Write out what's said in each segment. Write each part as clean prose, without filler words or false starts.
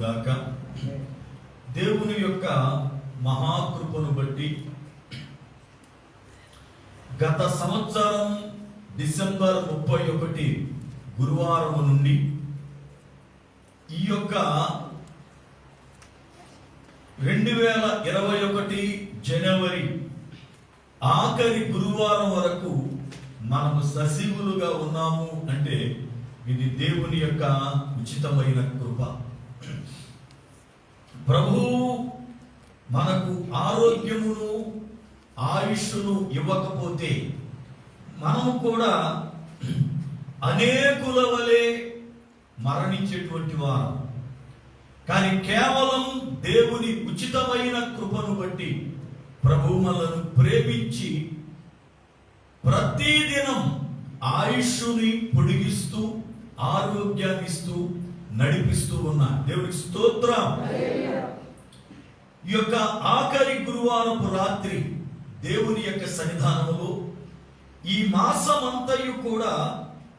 గాక. దేవుని యొక్క మహాకృపను బట్టి గత సంవత్సరం డిసెంబర్ 31 గురువారం నుండి ఈ యొక్క 2021 జనవరి ఆఖరి గురువారం వరకు మనము సజీవులుగా ఉన్నాము అంటే ఇది దేవుని యొక్క ఉచితమైన కృప. ప్రభువు మనకు ఆరోగ్యమును ఆయుష్ను ఇవ్వకపోతే మనము కూడా అనేకుల వలె మరణించేటువంటి వారు. కానీ కేవలం దేవుని ఉచితమైన కృపను బట్టి ప్రభువు మనలను ప్రేమించి ప్రతిదినం ఆయుష్ని పొడిగిస్తూ ఆరోగ్యాన్ని ఇస్తూ నడిపిస్తూ ఉన్నారు. దేవునికి స్తోత్రం. ఈ యొక్క ఆఖరి గురువారపు రాత్రి దేవుని యొక్క సన్నిధానంలో ఈ మాసమంతయు కూడా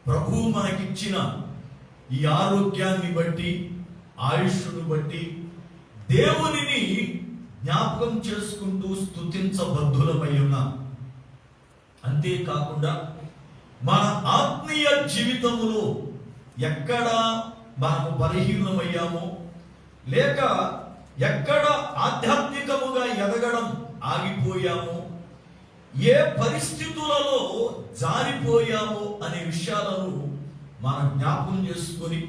ప్రభువు మనకిచ్చిన ఈ ఆరోగ్యాన్ని బట్టి ఆయుష్ను బట్టి దేవునిని జ్ఞాపకం చేసుకుంటూ స్తుతించబద్ధులమై ఉన్నాం. అంతేకాకుండా మన ఆత్మీయ జీవితములో ఎక్కడ మనము బలహీనమయ్యామో లేక ఎక్కడ ఆధ్యాత్మికముగా ఎదగడం ఆగిపోయామో ఏ పరిస్థితులలో జారిపోయామో అనే విషయాలను మనం జ్ఞాపకం చేసుకొని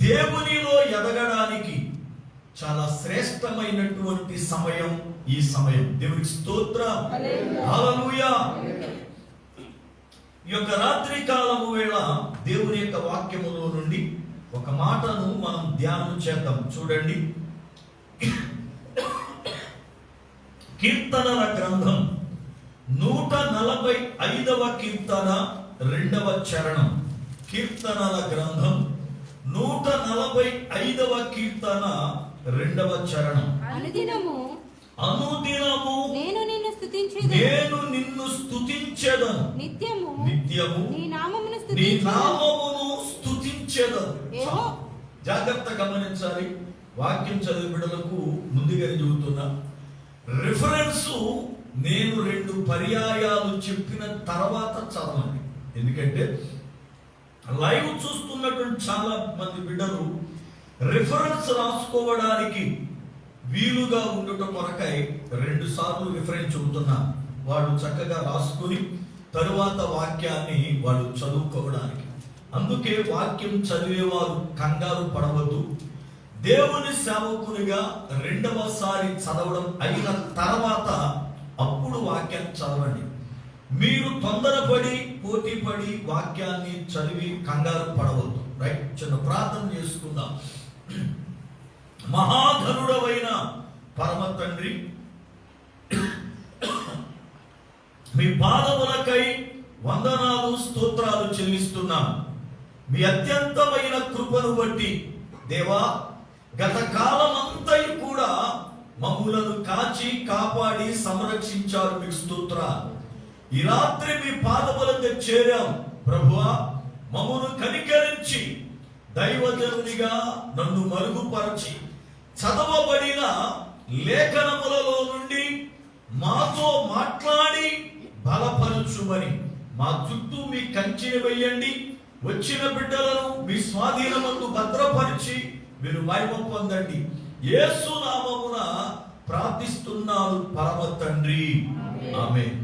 దేవునిలో ఎదగడానికి చాలా శ్రేష్టమైనటువంటి సమయం ఈ సమయం. దేవునికి స్తోత్రం. హల్లెలూయా. ఈ యొక్క రాత్రి కాలము వేళ దేవుని యొక్క వాక్యములో నుండి ఒక మాటను మనం ధ్యానం చేద్దాం. చూడండి, కీర్తనల గ్రంథం 145వ కీర్తన 2వ చరణం. కీర్తనల గ్రంథం 145వ కీర్తన 2వ చరణం. అనుదినము నేను నిన్ను స్తుతించెదను, నిత్యము నీ నామమును స్తుతించెదను. జాగ్రత్త గమనించాలి. వాక్యం చదివే బిడ్డలకు ముందుగానే చెబుతున్నా, రిఫరెన్స్ నేను 2 పర్యాయాలు చెప్పిన తర్వాత చదవండి. ఎందుకంటే లైవ్ చూస్తున్నటువంటి చాలా మంది బిడ్డలు రిఫరెన్స్ రాసుకోవడానికి వీలుగా ఉండటం కొరకై 2 సార్లు రిఫరెన్స్ చెబుతున్నా. వాడు చక్కగా రాసుకుని తరువాత వాక్యాన్ని వాడు చదువుకోవడానికి. అందుకే వాక్యం చదివేవారు కంగారు పడవద్దు. దేవుని సేవకునిగా 2వసారి చదవడం అయిన తర్వాత అప్పుడు వాక్యాన్ని చదవండి. మీరు తొందరపడి పోటీపడి వాక్యాన్ని చదివి కంగారు పడవద్దు. రైట్, చిన్న ప్రార్థన చేసుకుందాం. మహాధనుడవైన పరమ తండ్రి, మీ పాదములకై వందనాలు స్తోత్రాలు చెల్లిస్తున్నాం. మీ అత్యంతమైన కృపను బట్టి దేవా, గత కాలమంతయు కూడా మమ్ములను కాచి కాపాడి సంరక్షించారు. మీకు స్తోత్రాలు. ఈ రాత్రి మీ పాదములకు చేరాం ప్రభువా. మమ్మను కనికరించి దైవజనునిగా నన్ను మరుగుపరచి చదవబడిన లేఖనములలో నుండి మాతో మాట్లాడి బలపరచుమని మా చుట్టూ మీ కంచెని వేయండి. వచ్చిన బిడ్డలను మీ స్వాధీనమందు భద్రపరిచి మీరు మహిమ పొందండి. యేసు నామమున ప్రార్థిస్తున్నాను పరమ తండ్రి, ఆమేన్.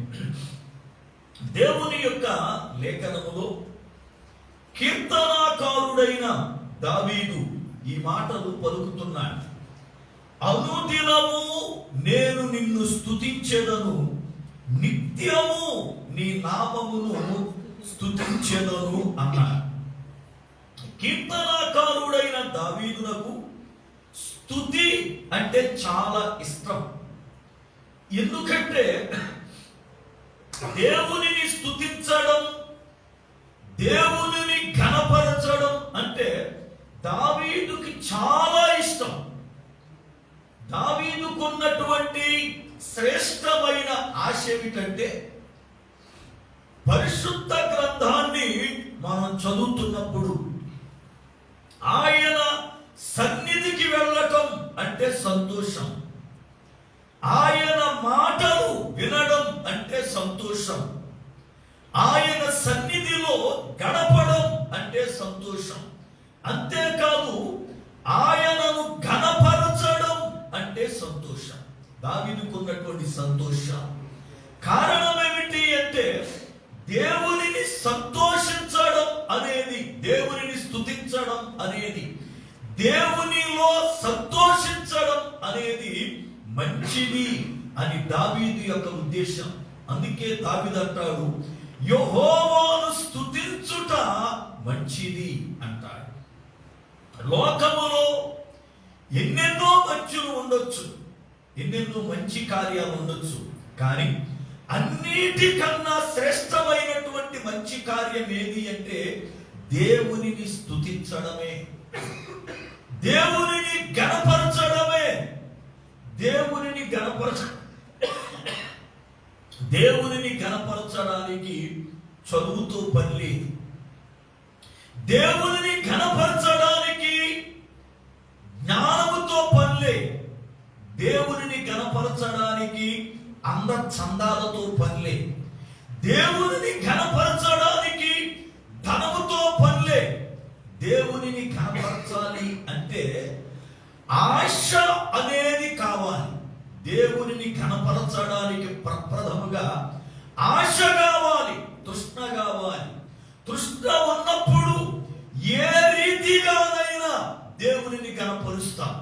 దేవుని యొక్క లేఖనములో కీర్తనాకారుడైన దావీదు ఈ మాటలు పలుకుతున్నాడు. అనుదినము నేను నిన్ను స్తుతించెదను, నిత్యము నీ నామమును స్తుతించెదను అన్నాడు. కీర్తనాకారుడైన దావీదునకు స్తుతి అంటే చాలా ఇష్టం. ఎందుకంటే దేవునిని స్తుతించడం, దేవునిని ఘనపరచడం అంటే దావీదుకి చాలా ఇష్టం. దావీదుకున్నటువంటి శ్రేష్టమైన ఆశ ఏమిటంటే పరిశుద్ధ గ్రంథాన్ని మనం చదువుతున్నప్పుడు ఆయన సన్నిధికి అంటే సంతోషం, ఆయన మాటలు వినడం అంటే సంతోషం, ఆయన సన్నిధిలో గడపడం అంటే సంతోషం. అంతేకాదు ఆయనను ఘనపరచడం అంటే సంతోషం. దావీదుకున్నటువంటి సంతోషం కారణం ఏమిటి అంటే దేవునిని సంతోషించడం అనేది, దేవునిని స్తుతించడం అనేది, దేవునిలో సంతోషించడం అనేది మంచిది అని దావీదు యొక్క ఉద్దేశం. అందుకే దావీదు అంటాడు, యెహోవాను స్తుతించుట మంచిది అంటాడు. లోకములో ఎన్నెన్నో మంచులు ఉండొచ్చు, ఎన్నెన్నో మంచి కార్యాలు ఉండొచ్చు, కానీ అన్నిటికన్నా శ్రేష్టమైనటువంటి మంచి కార్యం ఏది అంటే దేవునిని స్తుతించడమే, దేవునిని గణపరచడమే. దేవునిని గణపరచడానికి చదువుతో పని లేదు, దేవునిని గణపరచడానికి జ్ఞానముతో పని లేదు, దేవునిని గణపరచడానికి అంద చందాలతో పనిలే, దేవునిని ఘనపరచడానికి ధనముతో పనిలే. దేవునిని ఘనపరచాలి అంటే ఆశ అనేది కావాలి. దేవునిని ఘనపరచడానికి ప్రప్రథముగా ఆశ కావాలి, తృష్ణ కావాలి. తృష్ణ ఉన్నప్పుడు ఏ రీతిగానైనా దేవునిని ఘనపరుస్తాం.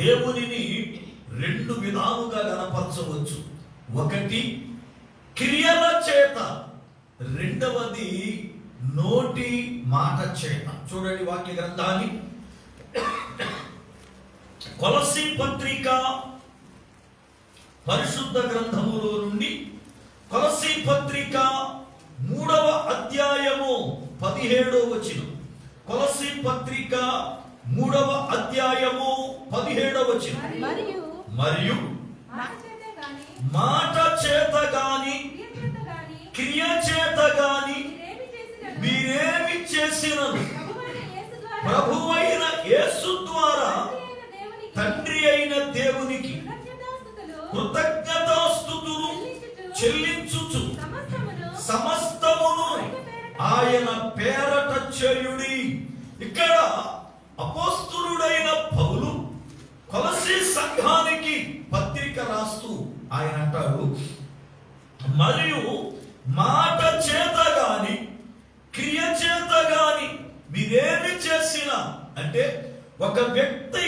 దేవునిని రెండు విధాలుగా గణపరచవచ్చు. ఒకటి క్రియల చేత, రెండవది నోటి మాట చేత. చూడండి వాక్య గ్రంథాన్ని, కొలస్సీ పత్రిక పరిశుద్ధ గ్రంథములో నుండి కొలస్సీ పత్రిక 3వ అధ్యాయము 17వ వచనం. కొలస్సీ పత్రిక 3వ అధ్యాయము 17వ వచనం. మరియు మాట చేత గాని క్రియ చేత గాని మీరేమి చేసినను ప్రభువైన యేసు ద్వారా తండ్రి అయిన దేవునికి కృతజ్ఞతాస్తుతులు చెల్లించుచు సమస్తమును ఆయన పేరట చేయుడి. ఇక్కడ అపోస్తలుడైన పౌలు కొలస్సీ సంఘానికి పత్రిక రాస్తూ ఆయన అంటాడు, మరియు మాట చేత గాని క్రియ చేత గాని మీరేమి చేసినా, అంటే ఒక వ్యక్తి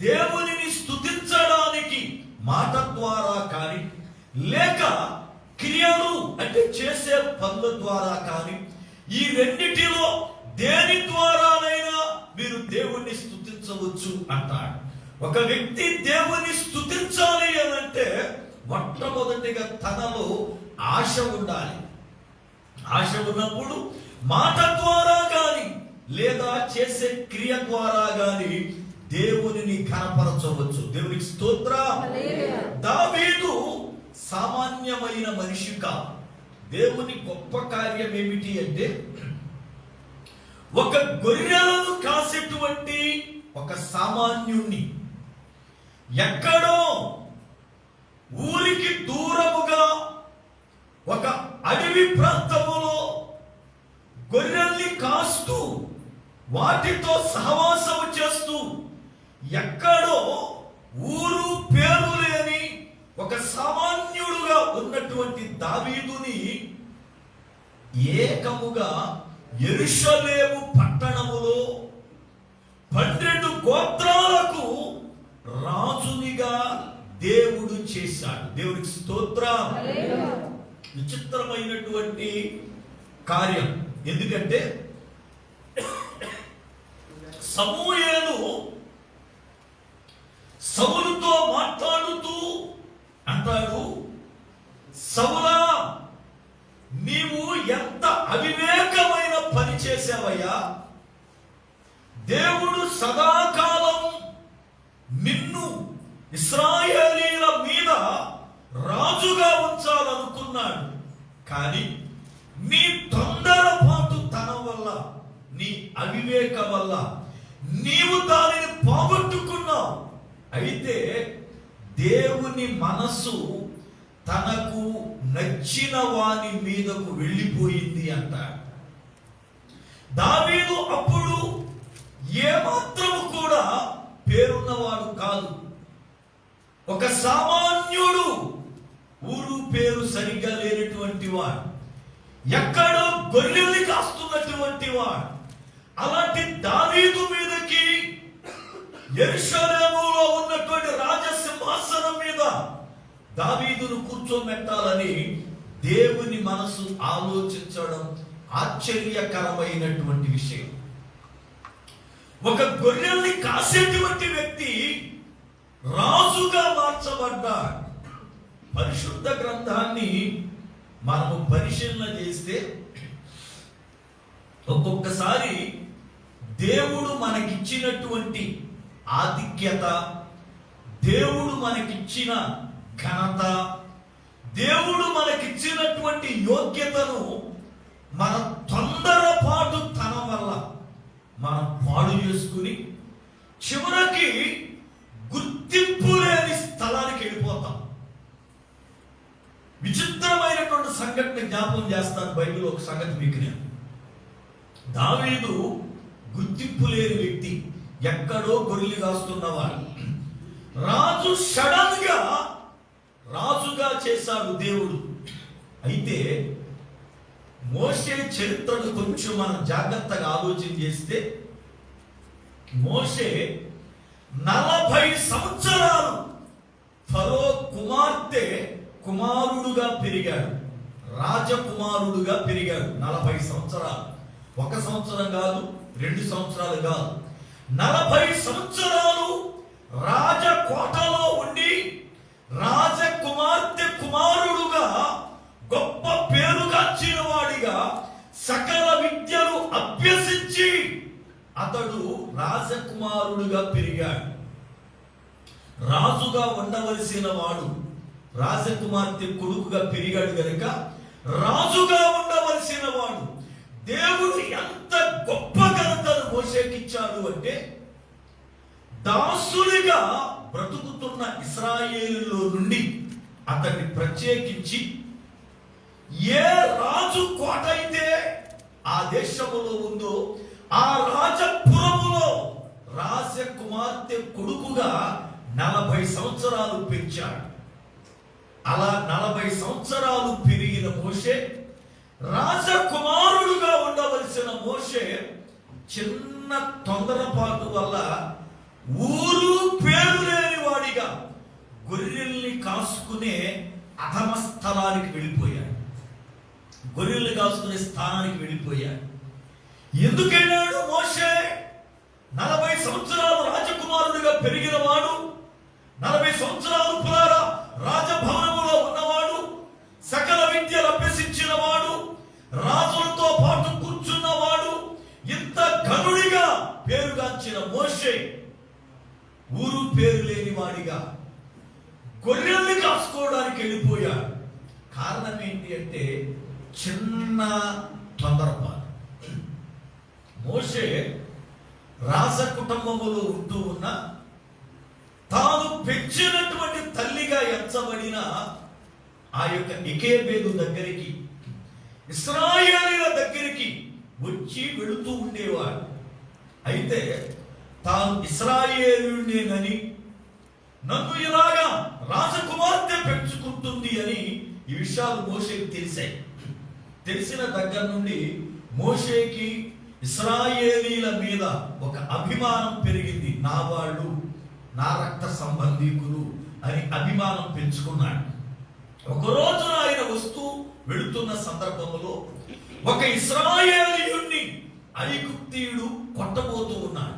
దేవునిని స్తుతించడానికి మాట ద్వారా కానీ లేక క్రియలు అంటే చేసే పనుల ద్వారా కానీ, ఈ రెండిటిలో దేని ద్వారానైనా మీరు దేవుణ్ణి స్తుతించవచ్చు అంటాడు. ఒక వ్యక్తి దేవుని స్తుతించాలి అనంటే మొట్టమొదటిగా తనలో ఆశ ఉండాలి. ఆశ ఉన్నప్పుడు మాట ద్వారా గాని లేదా చేసే క్రియ ద్వారా గాని దేవునిని ఘనపరచవచ్చు. దేవునికి స్తోత్రం. దావీదు సామాన్యమైన మనిషి కాదు. దేవుని గొప్ప కార్యం ఏమిటి అంటే ఒక గొర్రెలను కాసేటువంటి ఒక సామాన్యుణ్ణి ఎక్కడో ఊరికి దూరముగా ఒక అడవి ప్రాంతములో గొర్రెల్ని కాస్తూ వాటితో సహవాసం చేస్తూ ఎక్కడో ఊరు పేరు లేని ఒక సామాన్యుడుగా ఉన్నటువంటి దావీదుని ఏకముగా యెరూషలేము పట్టణములో 12 గోత్రాలకు రాజునిగా దేవుడు చేశాడు. దేవునికి స్తోత్రం. విచిత్రమైనటువంటి కార్యం. ఎందుకంటే సమూయేలు సౌలుతో మాట్లాడుతూ అంటాడు, సౌలా నీవు ఎంత అవివేకమైన పని చేశావయ్యా. దేవుడు సదాకాలం నిన్ను ఇశ్రాయేలీయుల మీద రాజుగా ఉంచాలనుకున్నాడు. కానీ నీ తొందరపాటు తనం వల్ల, నీ అవివేక వల్ల నీవు దానిని పోగొట్టుకున్నావు. అయితే దేవుని మనసు తనకు నచ్చిన వాని మీదకు వెళ్ళిపోయింది అంటాడు. దావీదు అప్పుడు ఏమాత్రము కూడా పేరున్నవాడు కాదు, ఒక సామాన్యుడు, ఊరు పేరు సరిగ్గా లేనటువంటి వాడు, ఎక్కడో గొర్రెల్ని కాస్తున్నటువంటి వాడు. అలాంటి దావీదు మీదకి యెరూషలేములో ఉన్నటువంటి రాజసింహాసనం మీద దావీదును కూర్చోబెట్టాలని దేవుని మనసు ఆలోచించడం ఆశ్చర్యకరమైనటువంటి విషయం. ఒక గొర్రెల్ని కాసేటువంటి వ్యక్తి రాజుగా మార్చబడ్డాడు. పరిశుద్ధ గ్రంథాన్ని మనము పరిశీలన చేస్తే ఒక్కొక్కసారి దేవుడు మనకిచ్చినటువంటి ఆధిక్యత, దేవుడు మనకిచ్చిన ఘనత, దేవుడు మనకిచ్చినటువంటి యోగ్యతను మన తొందరపాటు తనం వల్ల మనం పాడు చేసుకుని చివరికి గుర్తింపు లేని స్థలానికి వెళ్ళిపోతాం. విచిత్రమైనటువంటి సంఘటన జ్ఞాపకం చేస్తాను. బైబిల్ ఒక సంగతి మీకు నేను. దావీదు గుర్తింపు లేని వ్యక్తి, ఎక్కడో గొర్రెలు కాస్తున్నవాడు. రాజు సడన్ గా రాజుగా చేశాడు దేవుడు. అయితే మోషే చరిత్రను కొంచెం మనం జాగ్రత్తగా ఆలోచన చేస్తే, మోషే 40 సంవత్సరాలు ఫరో కుమార్తె కుమారుడుగా పెరిగాడు, రాజకుమారుడుగా పెరిగాడు. 40 సంవత్సరాలు, 1 సంవత్సరం కాదు, 2 సంవత్సరాలు కాదు, 40 సంవత్సరాలు రాజకోటలో ఉండి రాజకుమార్తె కుమారుడుగా గొప్ప పేరుగాంచిన వాడిగా సకల విద్యలు అభ్యసించి అతడు రాజకుమారుడుగా పెరిగాడు. రాజుగా ఉండవలసిన వాడు రాజకుమార్తె కొడుకుగా పెరిగాడు గనుక రాజుగా ఉండవలసిన వాడు. దేవుడు ఎంత గొప్ప ఘనతను మోషేకిచ్చాడు అంటే, దాసునిగా బ్రతుకుతున్న ఇశ్రాయేలులో నుండి అతన్ని ప్రత్యేకించి ఏ రాజు కోట అయితే ఆ దేశములో ఉందో ఆ రాజపురములో రాజకుమార్తె కొడుకుగా 40 సంవత్సరాలు పెంచాడు. అలా 40 సంవత్సరాలు పెరిగిన మోషే, రాజకుమారుడుగా ఉండవలసిన మోషే చిన్న తొందరపాటు వల్ల ఊరు పేరు లేని వాడిగా గొర్రెల్ని కాసుకునే అధమ స్థలానికి వెళ్ళిపోయాడు. గొర్రెల్ని కాసుకునే స్థానానికి వెళ్ళిపోయాడు. ఎందుకు వెళ్ళాడు మోషే? 40 సంవత్సరాలు రాజకుమారుడిగా పెరిగిన వాడు, 40 సంవత్సరాలు పురారా రాజభవనములో ఉన్నవాడు, సకల విద్యలు అభ్యసించిన వాడు, రాజులతో పాటు కూర్చున్నవాడు, ఇంత ఘనుడిగా పేరుగాంచిన మోషే ఊరు పేరు లేని వాడిగా గొర్రెల్ని కాసుకోవడానికి వెళ్ళిపోయాడు. కారణం ఏంటి అంటే చిన్న తొందరపాటు. మోషే రాజ కుటుంబములో ఉంటూ ఉన్న తాను పెంచినటువంటి తల్లిగా ఎంచబడిన ఆ యొక్క ఎకేబేదు దగ్గరికి, ఇశ్రాయేలీయుల దగ్గరికి వచ్చి వెళుతూ ఉండేవాడు. అయితే తాను ఇశ్రాయేలీయుడేనని, నన్ను ఇలాగా రాజకుమార్తె పెంచుకుంటుంది అని ఈ విషయాలు మోషేకి తెలిసాయి. తెలిసిన దగ్గర నుండి మోషేకి ఇశ్రాయేలీల మీద ఒక అభిమానం పెరిగింది. నా వాళ్ళు, నా రక్త సంబంధీకులు అని అభిమానం పెంచుకున్నాడు. ఒకరోజు ఆయన వస్తూ వెళుతున్న సందర్భంలో ఒక ఇశ్రాయేలీయుణ్ణి ఐగుప్తీయుడు కొట్టబోతూ ఉన్నాడు.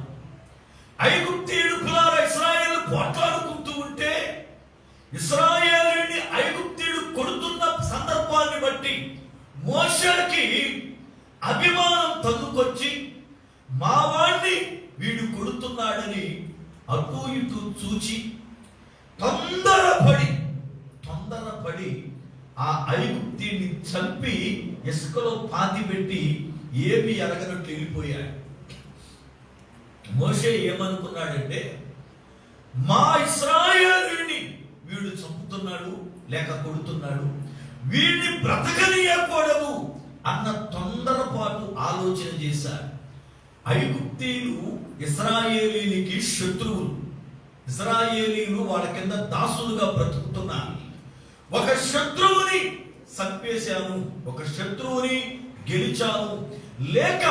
ఐగుప్తీయుడు పిల్లల ఇశ్రాయేలు పోట్లాడుకుంటూ ఉంటే ఇశ్రాయేలుని ఐగుప్తీయుడు కొడుతున్న సందర్భాన్ని బట్టి మోషేకి అభిమానం తన్నుకొచ్చి, మా వాణ్ణి వీడు కొడుతున్నాడని అటు ఇటు చూచి తొందరపడి ఆ ఐగుప్తీయుని చంపి ఇసుకలో పాతి పెట్టి ఏమి ఎరగనట్టు వెళ్ళిపోయాడు. మోషే ఏమనుకున్నాడంటే, మా ఇశ్రాయేలుని వీడు చంపుతున్నాడు లేక కొడుతున్నాడు, వీడిని బ్రతకనీయకూడదు అన్న తొందరపాటు ఆలోచన చేశారు. ఐగుప్తీయులు ఇశ్రాయేలీనికి శత్రువులు. ఇశ్రాయేలీలు వాళ్ళ కింద దాసులుగా బ్రతుకుతున్నారు. ఒక శత్రువుని చంపేశాను, ఒక శత్రువుని గెలిచాను, లేక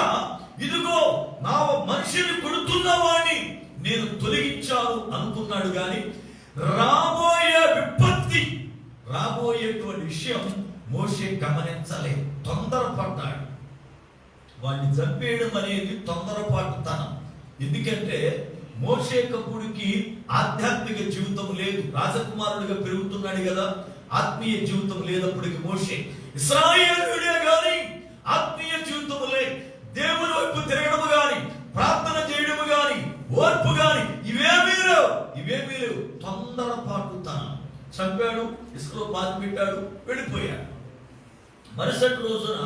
ఇదిగో నా మనిషిని కొడుతున్న వాడిని నేను తొలగించాను అనుకున్నాడు. కానీ రాబోయే విపత్తి, రాబోయేటువంటి విషయం మోషే గమనించలే. తొందరపడ్డాడు. వాడిని చంపేయడం అనేది తొందరపాటుతనం. ఎందుకంటే మోషే కపుడికి ఆధ్యాత్మిక జీవితం లేదు, రాజకుమారుడిగా పెరుగుతున్నాడు కదా, ఆత్మీయ జీవితం లేనప్పటికీ మోషే ఇశ్రాయేలుడే గాని ఆత్మీయ జీవితం లేదు. దేవుని వైపు తిరగడము గాని, ప్రార్థన చేయడము గాని, ఓర్పు గాని ఇవేమీ లేవు. తొందరపాటుతనం. చంపాడు, ఇసుకలో పాతి పెట్టాడు, వెళ్ళిపోయాడు. మరుసటి రోజున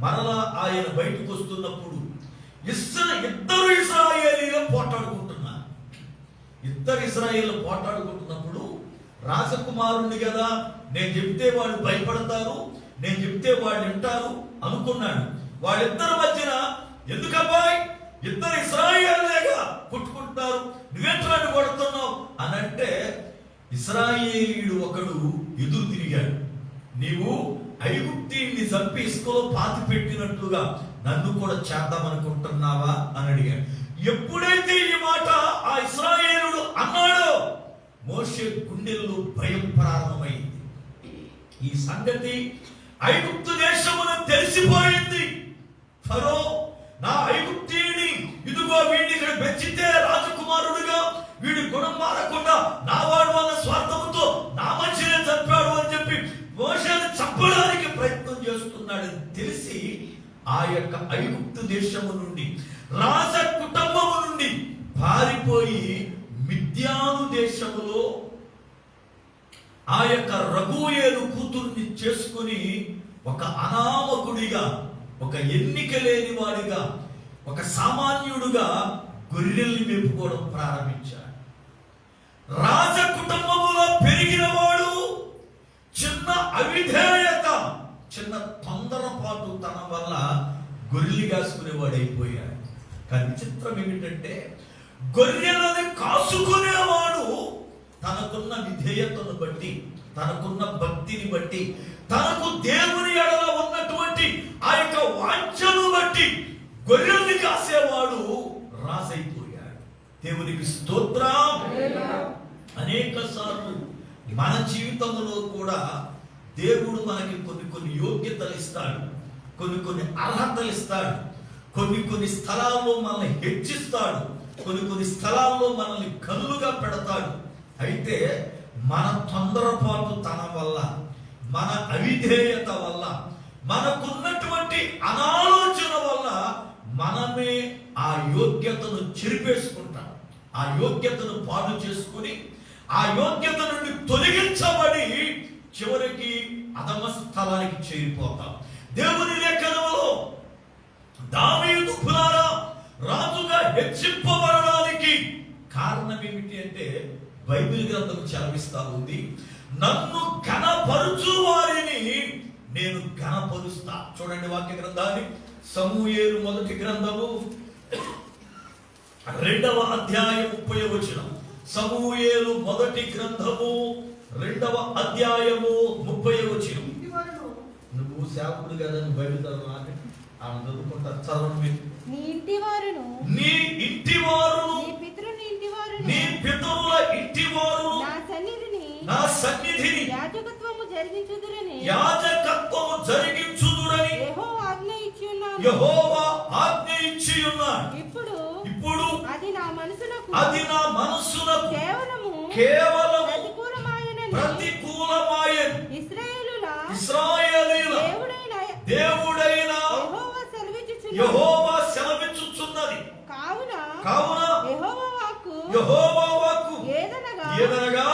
మరలా ఆయన బయటకు వస్తున్నప్పుడు ఇద్దరు ఇశ్రాయేలీలు పోటాడుకుంటున్నారు. ఇద్దరు ఇశ్రాయేలు పోటాడుకుంటున్నప్పుడు రాజకుమారుణ్ణి కదా, నేను చెప్తే వాళ్ళు భయపడతారు, నేను చెప్తే వాళ్ళు వింటారు అనుకున్నాడు. వాళ్ళిద్దరి మధ్యన ఎందుకబ్బాయి ఇద్దరు ఇశ్రాయేలుగా కొట్టుకుంటున్నారు, నువ్వేంటాన్ని కొడుతున్నావు అని అంటే ఇశ్రాయేలీయుడు ఒకడు ఎదురు తిరిగాడు. నీవు ఐగుప్తీయుని చంపి ఇసుకలో పాతి పెట్టినట్లుగా నన్ను కూడా చేద్దామనుకుంటున్నావా అని అడిగాడు. ఎప్పుడైతే ఈ మాట ఆ ఇశ్రాయేలుడు అన్నాడో మోషే గుండెల్లో భయం ప్రారంభమైంది. ఈ సంగతి ఐగుప్తు దేశమున తెలిసిపోయింది. ఫరో నా ఐగుప్తీయుని ఇదిగో వీడిని ఇక్కడ పెంచితే రాజకుమారుడుగా వీడి గుణం మారకుండా నా వాడు వల్ల స్వార్థముతో నా మనిషినే చంపాడు అని చెప్పి మోషేను చంపడానికి ప్రయత్నం చేస్తున్నాడని తెలిసి ఆ యొక్క ఐగుప్తు దేశము నుండి, రాజ కుటుంబము నుండి పారిపోయి మిద్యాను దేశములో ఆ యొక్క రఘూయేలు కూతుర్ని చేసుకుని ఒక అనామకుడిగా, ఒక ఎన్నిక లేని వాడిగా, ఒక సామాన్యుడుగా గొర్రెల్ని మేపుకోవడం ప్రారంభించాడు. రాజ కుటుంబములో పెరిగిన వాడు చిన్న అవిధేయత, చిన్న తొందరపాటు తన వల్ల గొర్రెలు కాసుకునేవాడు అయిపోయాడు. కానీ విచిత్రం ఏమిటంటే గొర్రెలను కాసుకునేవాడు తనకున్న విధేయతను బట్టి, తనకున్న భక్తిని బట్టి, తనకు దేవుని ఎడల ఉన్నటువంటి ఆ యొక్క వాంఛను బట్టి గొర్రెల్ని కాసేవాడు రాజైపోయాడు. దేవునికి స్తోత్రం. అనేక సార్లు మన జీవితంలో కూడా దేవుడు మనకి కొన్ని యోగ్యతలు ఇస్తాడు, కొన్ని అర్హతలు ఇస్తాడు, కొన్ని స్థలాల్లో మనల్ని హెచ్చిస్తాడు, కొన్ని స్థలాల్లో మనల్ని కనులుగా పెడతాడు. అయితే మన తొందరపాటు తన వల్ల, మన అవిధేయత వల్ల, మనకున్నటువంటి అనాలోచన వల్ల మనమే ఆ యోగ్యతను చెరిపేసుకుంటాం. ఆ యోగ్యతను పాడు చేసుకుని ఆ యోగ్యత నుండి తొలగించబడి చివరికి అధమ స్థలానికి చేరిపోతాం. దేవుని లేఖనంలో దావీదు పురారా రాజుగా హెచ్చింపబడడానికి కారణం ఏమిటి అంటే బైబిల్ గ్రంథం చలవిస్తా ఉంది, నన్ను ఘనపరుచు వారిని నేను ఘనపరుస్తా. చూడండి వాక్య గ్రంథాన్ని, సమూయేలు మొదటి గ్రంథము 2వ అధ్యాయం 30వ వచనం. సమూయేలు మొదటి గ్రంథము 2వ అధ్యాయము 30వ వచనం. నువ్వు సేవకుడు కదా, నువ్వు బైబిల్ చదవాలి, ఆమె చదువుకుంటారు, చదవండి. నీ ఇంటి వారును, నీ ఇంటి వారును, నీ పితరుల ఇంటి వారును, నీ పితరుల ఇంటి వారును నా సన్నిధిని యాజకత్వము జరిగించుదురని యెహోవా ఆజ్ఞ ఇచ్చి ఉన్నాడు. ఇప్పుడు అది నా మనసునకు కేవలము ప్రతికూలమాయెను. ఇశ్రాయేలీయుల దేవుడైన యెహోవా సెలవిచ్చుచున్నది. కావున యెహోవా వాక్కు ఏదనగా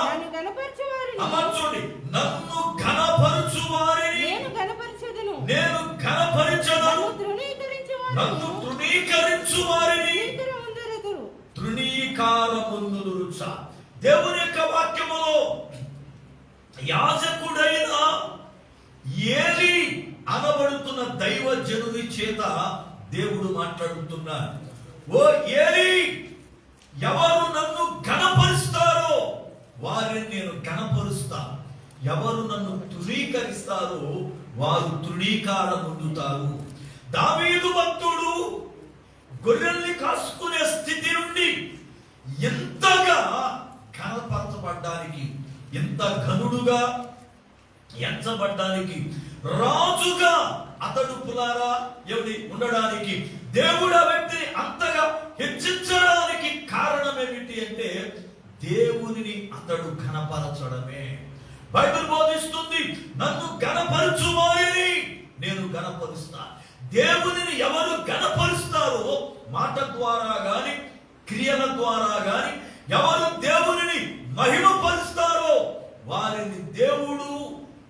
అమర్చుడి, నన్ను ఘనపరచు వారిని నేను ఘనపరచదను, నన్ను తృణీకరించు వారిని తృణీకారముందురుచ. దేవుని యొక్క వాక్యములో యాజకుడైన ఏలీ అనబడుతున్న దైవజనుని చేత దేవుడు మాట్లాడుతున్నాడు. ఓ ఏలీ, ఎవరు నన్ను ఘనపరుస్తారో వారిని నేను ఘనపరుస్తా, ఎవరు నన్ను తృణీకరిస్తారో వారు తృణీకారం పొందుతారు. దావీదు భక్తుడు గొర్రెల్ని కాసుకునే స్థితి నుండి ఎంతగా ఘనపరచబడ్డానికి, ఎంత ఘనుడుగా ఎంచబడ్డానికి, రాజుగా అతడు పులారా ఎవరి ఉండడానికి, దేవుడు ఆ వ్యక్తిని అంతగా హెచ్చించడానికి కారణం ఏమిటి అంటే దేవునిని అతడు ఘనపరచడమే. బైబిల్ బోధిస్తుంది, నన్ను ఘనపరచు వారిని నేను ఘనపరుస్తా. దేవునిని ఎవరు ఘనపరుస్తారో మాట ద్వారా గాని క్రియల ద్వారా గాని ఎవరు దేవునిని మహిమపరుస్తారో వారిని దేవుడు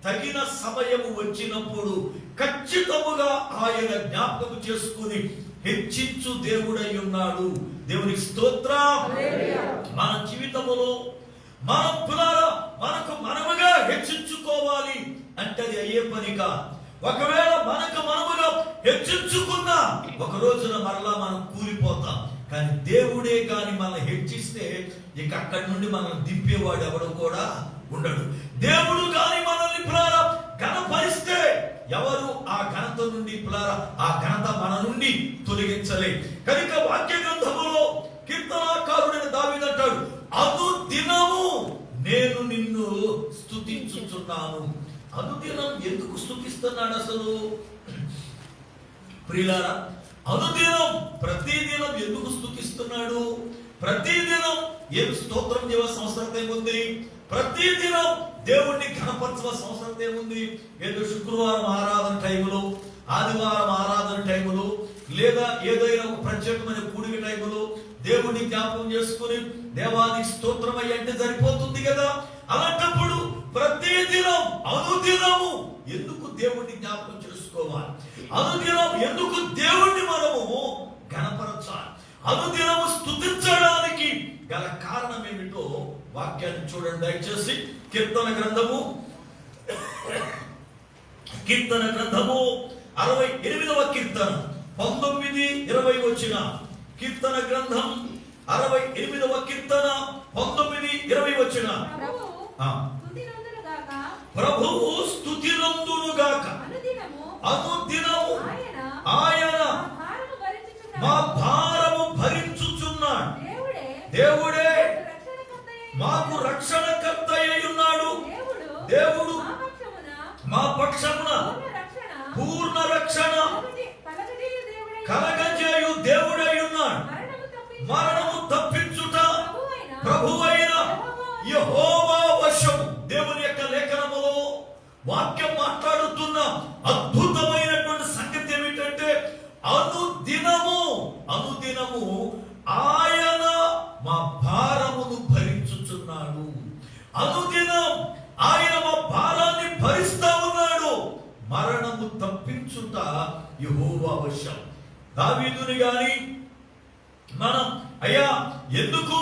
తగిన సమయము వచ్చినప్పుడు ఖచ్చితముగా ఆయన జ్ఞాపకం చేసుకుని హెచ్చించు దేవుడై ఉన్నాడు. దేవునికి స్తోత్రం. మన జీవితములో మనకు మనముగా హెచ్చించుకోవాలి అంటే అది అయ్యే పనిగా. ఒకవేళ మనముగా హెచ్చించుకున్నా ఒక రోజున మరలా మనం కూలిపోతాం. కానీ దేవుడే కానీ మనల్ని హెచ్చిస్తే ఇక అక్కడి నుండి మనల్ని దింపేవాడు ఎవడు కూడా ఉండడు. దేవుడు కానీ మనల్ని ఘనపరిస్తే ఎవరు ఆ ఘనత నుండి ఆ ఘనత మన నుండి తొలగించలే. కనుక వాక్య గ్రంథములో కీర్తనాకారుడైన దావీదు అంటాడు, అనుదినము నేను నిన్ను స్తుతించుచున్నాను. అనుదినం ఎందుకు స్తుతిస్తున్నాడు అసలు ప్రియులారా? అనుదినం ప్రతిదినం ఎందుకు స్తుతిస్తున్నాడు? ప్రతిదినం ఏం స్తోత్రం చేయవలసిన అవసరం ఏముంది? ప్రతిదినం దేవుణ్ణి ఘనపరచవలసిన అవసరం ఏముంది? ఏదో శుక్రవారం ఆరాధన టైములో, ఆదివారం ఆరాధన టైములో, లేదా ఏదైనా ఒక ప్రత్యేకమైన కూడిక టైములో దేవుణ్ణి జ్ఞాపకం చేసుకుని దేవానికి స్తోత్రం అయ్యంటే సరిపోతుంది కదా. అలాంటప్పుడు ప్రతిదినం అనుదినము ఎందుకు దేవుణ్ణి జ్ఞాపకం చేసుకోవాలి? అనుదినం ఎందుకు దేవుణ్ణి మనము ఘనపరచాలి? అనుదినము స్తుతించడానికి గల కారణం ఏమిటో వాక్యాన్ని చూడండి దయచేసి. కీర్తన గ్రంథము 68వ కీర్తన 19-20 వచ్చిన కీర్తన గ్రంథం 68వ కీర్తన 19-20 వచ్చిన ప్రభువు స్తుతినందునుగాక అనుదినము ఆయన మా భారము భరించుచున్నాడు. దేవుడే మాకు రక్షణకర్త అయి ఉన్నాడు. దేవుడు మా పక్షమున పూర్ణ రక్షణ కలగజేయు దేవుడై ఉన్నాడు. మరణము తప్పించుట ప్రభువైన యెహోవా వశము. దేవుని యొక్క లేఖనములో వాక్యం మాట్లాడుతున్న అద్భుతమైనటువంటి సంగతి ఏమిటంటే అనుదినము ఆయన మా భారమును భరించుచున్నాడు. అనుదినం ఆయన మా భారాన్ని భరిస్తా ఉన్నాడు. మరణము తప్పించుట యెహోవా వశం. దావీదుని గాని మనం అయ్యా ఎందుకు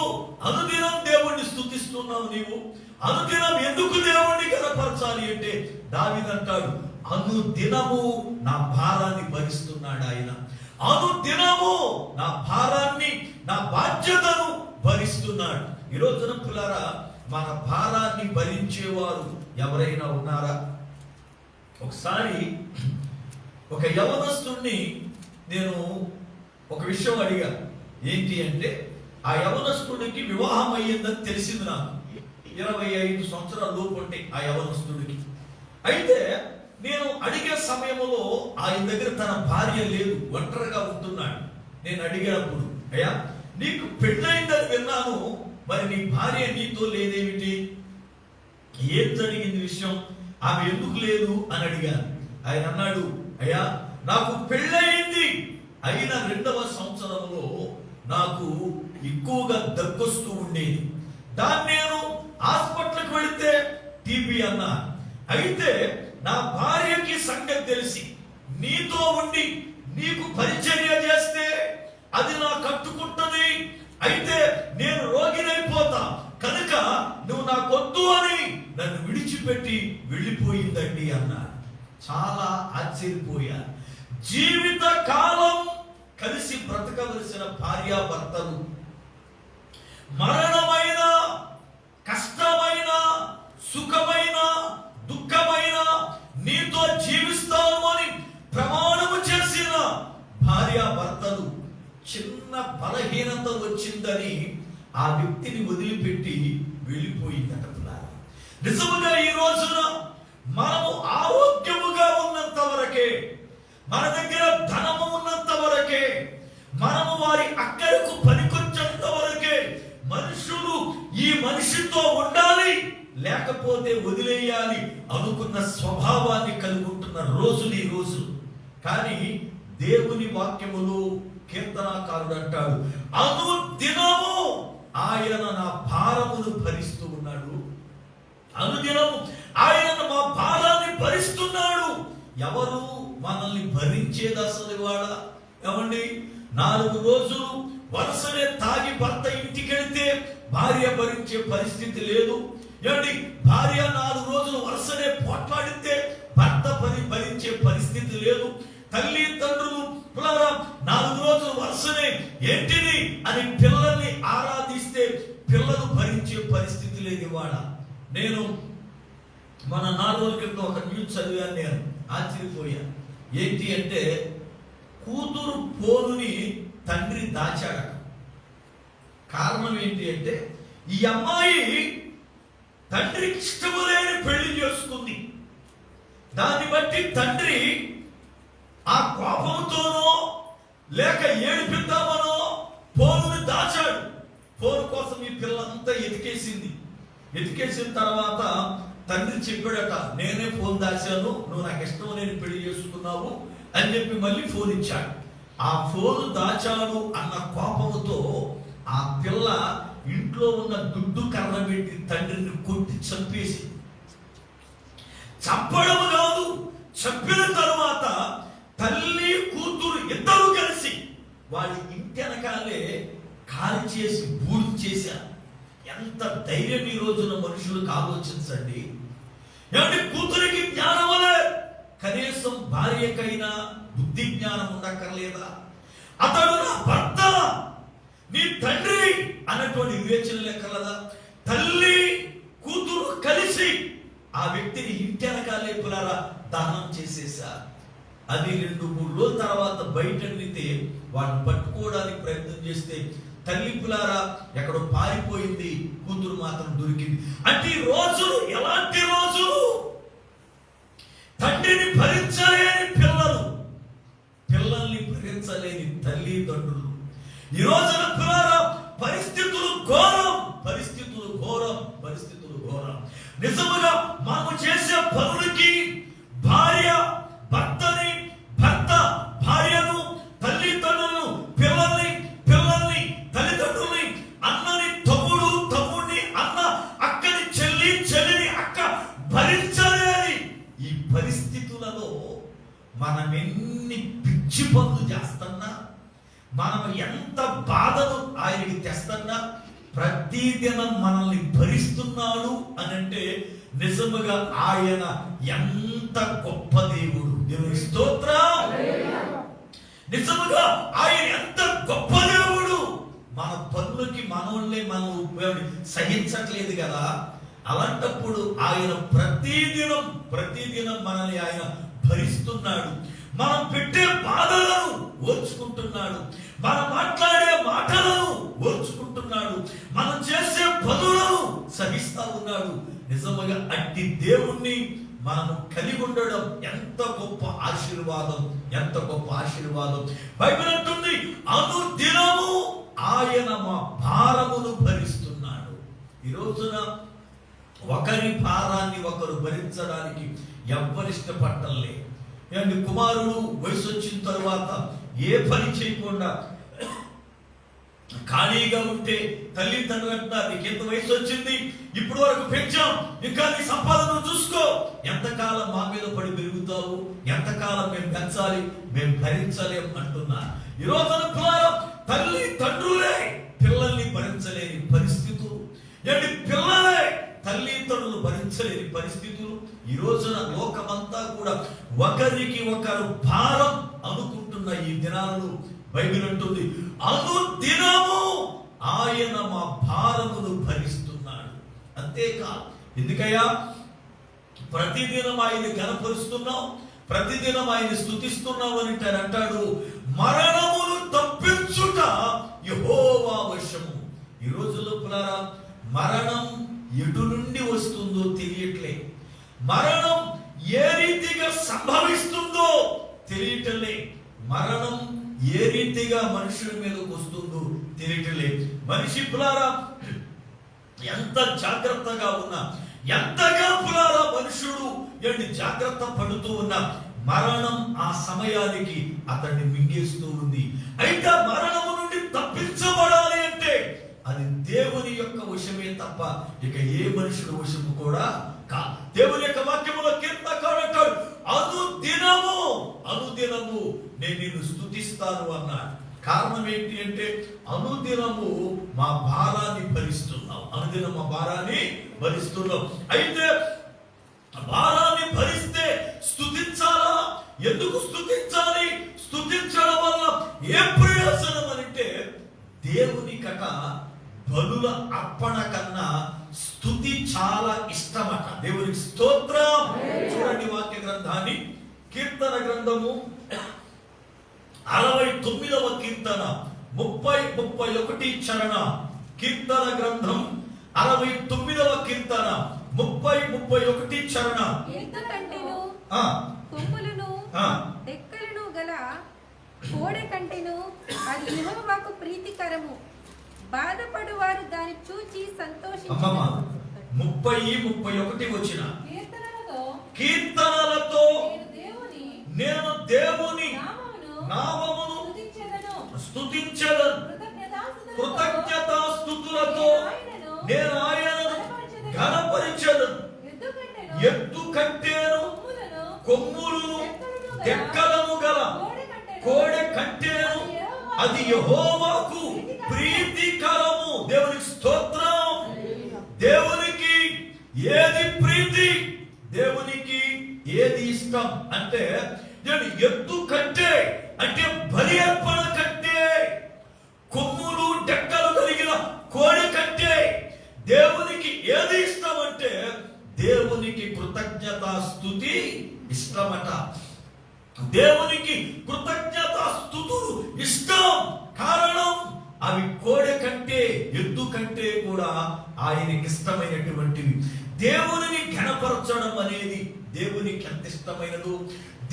అనుదినం దేవుణ్ణి స్తుతిస్తున్నావు నీవు? అనుదినం ఎందుకు దేవుణ్ణి కనపరచాలి అంటే దావీదు అంటాడు, అనుదినము నా భారాన్ని భరిస్తున్నాడు ఆయన. అనుదినము నా భారాన్ని, నా బాధ్యతను భరిస్తున్నాడు. ఈ రోజున పిల్లరా, మన భారాన్ని భరించేవారు ఎవరైనా ఉన్నారా? ఒకసారి ఒక యవనస్తుడిని నేను ఒక విషయం అడిగా. ఏంటి అంటే, ఆ యవనస్తుడికి వివాహం అయ్యిందని తెలిసింది నాకు. 25 సంవత్సరాల లోపు ఉంటాయి ఆ యవనస్తుడికి. అయితే నేను అడిగే సమయంలో ఆయన దగ్గర తన భార్య లేదు, ఒంటరిగా ఉంటున్నాడు. నేను అడిగినప్పుడు, అయ్యా నీకు పెళ్ళైందని విన్నాను, మరి నీ భార్య నీతో లేదేమిటి? ఏం జరిగింది విషయం? ఆమె ఎందుకు లేదు అని అడిగాను. ఆయన అన్నాడు, అయ్యా నాకు పెళ్ళయింది, అయిన 2వ సంవత్సరంలో నాకు ఎక్కువగా దగ్గొస్తూ ఉండేది. దాన్ని నేను హాస్పిటల్కి వెళితే టీబీ అన్నా. అయితే నా భార్యకి సంగతి తెలిసి నీతో ఉండి నీకు పరిచర్య చేస్తే అది నా కట్టుకుంటది, అయితే నేను రోగినైపోతా, కనుక నాకొద్దు అని నన్ను విడిచిపెట్టి వెళ్ళిపోయిందండి అన్నారు. చాలా ఆశ్చర్యపోయారు. జీవిత కాలం కలిసి బ్రతకవలసిన భార్యాభర్తలు మరణమైన, కష్టమైన, సుఖమైన, దుఃఖమైన నీతో జీవిస్తాను అని ప్రమాణము చేసిన భార్యాభర్తలు చిన్న బలహీనత వచ్చిందని ఆ వ్యక్తిని వదిలిపెట్టి వెళ్ళిపోయిందట. నిజముగా ఈ రోజున మనము ఆరోగ్యముగా ఉన్నంత వరకే, మన దగ్గర ధనము ఉన్నంత వరకే, మనము వారి అక్కరకు పనికొచ్చేంత వరకే మనుషులు ఈ మనిషితో ఉండాలి, లేకపోతే వదిలేయాలి అనుకున్న స్వభావాన్ని కలుగుతున్న రోజులు ఈ రోజు. కానీ దేవుని వాక్యములో కీర్తనాకారుడు అంటాడు, అనుదినము ఆయన నా భారమును భరిస్తూ ఉన్నాడు, అనుదినము ఆయన మా భారాన్ని భరిస్తున్నాడు. ఎవరు మనల్ని భరించేది అసలు వాడ? ఏమండి, 4 రోజులు వరుసనే తాగి భర్త ఇంటికి వెళ్తే భార్య భరించే పరిస్థితి లేదు. ఏమండి, భార్య 4 రోజులు వరుసనే పోట్లాడితే భర్త భరించే పరిస్థితి లేదు. తల్లి తండ్రులు 4 రోజులు వరుసనే ఏంటిది అని పిల్లల్ని ఆరాధిస్తే పిల్లలు భరించే పరిస్థితి లేదు ఇవాళ. నేను మన 4 రోజుల క్రితం ఒక న్యూస్ చదివాను, నేను ఆశ్చర్యపోయాను. ఏంటి అంటే, కూతురు ఫోనుని తండ్రి దాచాడట. కారణం ఏంటి అంటే, ఈ అమ్మాయి తండ్రికి ఇష్టము లేని పెళ్లి చేసుకుంది. దాన్ని బట్టి తండ్రి ఆ కోపంతోనో లేక ఏడిపిద్దామనో ఫోనుని దాచాడు. ఫోన్ కోసం ఈ పిల్లంతా ఎతికేసిన తర్వాత తండ్రి చెప్పాడట, నేనే ఫోన్ దాచాను, నువ్వు నాకు ఇష్టం లేని పెళ్లి చేసుకున్నావు అని చెప్పి మళ్ళీ ఫోన్ ఇచ్చాడు. ఆ ఫోన్ దాచాడు అన్న కోపంతో ఆ పిల్ల ఇంట్లో ఉన్న దుడ్డు కర్ర పెట్టి తండ్రిని కొట్టి చంపేసి, చంపడం కాదు, చంపిన తరువాత తల్లి కూతురు ఇద్దరు కలిసి వాళ్ళ ఇంటి వెనకాలే కాల్ చేసి బూడిద చేశారు. ఎంత ధైర్యం ఈ రోజున మనుషులకు ఆలోచించండి. ఏమంటే, కూతురికి జ్ఞానం వలే కనీసం భార్యకైనా బుద్ధి జ్ఞానం ఉండక్కర్లేదా? అతడు నా భర్త, నీ తండ్రి అన్నటువంటి వివేచన లెక్కలదా? తల్లి కూతురు కలిసి ఆ వ్యక్తిని ఇంటి వెనకాలే పులారా దహనం చేసేశారు. అది 2-3 రోజుల తర్వాత బయట నిలితే వాడిని పట్టుకోవడానికి ప్రయత్నం చేస్తే తల్లి పులారా ఎక్కడో పారిపోయింది, కూతురు మాత్రం దొరికింది. అంటే ఈ రోజులు ఎలాంటి రోజులు? తండ్రిని భరించలేని పిల్లలు, పిల్లల్ని భరించలేని తల్లిదండ్రులు. ఈ రోజున పులారా పరిస్థితులు ఘోరం, పరిస్థితులు ఘోరం, పరిస్థితులు ఘోరం. నిజముగా మనము చేసే పనులకి భార్య భర్తని, భర్త భార్యను, తల్లిదండ్రులను, పిల్లల్ని తల్లిదండ్రుల్ని, అన్నని తమ్ముడిని, అన్న అక్కని, చెల్లిని అక్క భరించలేని ఈ పరిస్థితులలో మనం ఎన్ని పిచ్చి పనులు చేస్తున్నా, మనం ఎంత బాధను ఆయనకి తెస్తున్నా, ప్రతిదినం మనల్ని భరిస్తున్నాడు అనంటే నిజముగా ఆయన ఎంత గొప్ప దేవుడు. దేవుని స్తోత్రం. నిజముగా ఆయన ఎంత గొప్ప దేవుడు. మన పనులకి మనల్ని మనం సహించట్లేదు కదా. అలాంటప్పుడు ఆయన ప్రతిదినం మనల్ని ఆయన భరిస్తున్నాడు. మనం పెట్టే బాధలను ఓర్చుకుంటున్నాడు, మనం మాట్లాడే మాటలను ఓర్చుకుంటున్నాడు, మనం చేసే పనులను సహిస్తా ఉన్నాడు. నిజముగా అట్టి దేవుణ్ణి మనము కలిగి ఉండడం ఎంత గొప్ప ఆశీర్వాదం, ఎంత గొప్ప ఆశీర్వాదం. బైబిల్ అంటుంది, అనుదినము ఆయన మా భారమును భరిస్తున్నాడు. ఈ రోజున ఒకరి భారాన్ని ఒకరు భరించడానికి ఎవ్వరిష్టపడలే. ఏమండి, కుమారుడు వయసు వచ్చిన తరువాత ఏ పని చేయకుండా ఖాళీగా ఉంటే తల్లిదండ్రులు అంటారు, నీకు ఎంత వయసు వచ్చింది, ఇప్పుడు వరకు పెంచాం, ఇంకా నీ సంపాదన చూసుకో, ఎంతకాలం మా మీద పడి పెరుగుతావు, ఎంతకాలం మేము పెంచాలి, మేము భరించలేం అంటున్నారు. ఈ రోజున తల్లిదండ్రులే పిల్లల్ని భరించలేని పరిస్థితులు. పిల్లలే తల్లి భరించలేని పరిస్థితులు. ఈ రోజున లోకమంతా కూడా ఒకరికి ఒకరు భారం అనుకుంటున్న ఈ దినాలను బైబిల్ అంటుంది, అనుదినము ఆయన మా భారమును భరిస్తున్నాడు. అంతేకాదు, ఎందుకయ్యా ప్రతిదినం ఆయన కనపరుస్తున్నాం, ప్రతిదినం ఆయన స్తుతిస్తున్నాం అని అంటాడు, మరణమును తప్పించుట యెహోవా వశము. ఈ రోజుల్లో పులారా మరణం ఎటు నుండి వస్తుందో తెలియట్లే, మరణం ఏ రీతిగా సంభవిస్తుందో తెలియటలే, మరణం ఏ రీతిగా మనుషుల మీదకి వస్తుందో తెలియటలే. మనిషి పులారా ఎంత జాగ్రత్తగా ఉన్నా, ఎంతగా పులారా మనుషుడు జాగ్రత్త పడుతూ ఉన్నా, మరణం ఆ సమయానికి అతన్ని మింగేస్తూ ఉంది. అయితే మరణము నుండి తప్పించబడాలి అంటే అది దేవుని యొక్క వశమే తప్ప ఇక ఏ మనుషుల వశము కూడా కా. దేవుని యొక్క వాక్యములో కీర్తనకారుడు అంటాడు, అనుదినము అనుదినము నేను నిన్ను స్తుతిస్తాను అన్నాడు. కారణం ఏంటి అంటే అనుదినము మా భారాన్ని భరిస్తున్నాం, అనుదినం మా భారాన్ని భరిస్తున్నాం. అయితే భారాన్ని భరిస్తే స్తుతించాలా? ఎందుకు స్తుతించాలి? స్తుతించడం వల్ల ఏ ప్రయోజనం అంటే దేవునికట బలుల అర్పణ కన్నా స్తుతి చాలా ఇష్టమట. దేవునికి స్తోత్రం. చూడండి వాక్య గ్రంథాన్ని, కీర్తన గ్రంథము 69వ కీర్తన 30-31 చరణ. కీర్తన గ్రంథం 69వ కీర్తన 30-31 చరణ. కొమ్ములను డెక్కలను గల కోడె కంటెను అది యెహోవాకు ప్రీతికరము, బాధపడువారు దాన్ని చూచి సంతోషించును. 30-31 వచ్చిన కీర్తనలతో నేను దేవుని నామమును స్తుతించెదను, కృతజ్ఞతాస్తుతులతో నేను ఆయనను ఘనపరిచెదను. ఎద్దు కట్టేను కొమ్ములను డెక్కలను గల కోడె కట్టేను అది యెహోవాకు ప్రీతికరము. దేవునికి స్తోత్రం. దేవునికి ఏది ప్రీతి, దేవునికి ఏది ఇష్టం అంటే ఎద్దు కట్టే అంటే బలి అర్పణ కట్టే, కొమ్ములు డెక్కలు కలిగిన కోడి కట్టే. దేవునికి ఏది ఇష్టం అంటే దేవునికి కృతజ్ఞతా స్తుతి ఇష్టమట. దేవునికి కృతజ్ఞతా స్తుతులు ఇష్టం. కారణం అవి కోడె కంటే ఎద్దు కంటే కూడా ఆయనకి ఇష్టమైనటువంటివి. దేవునిని ఘనపరచడం అనేది దేవునికి ఎంత ఇష్టమైనదో,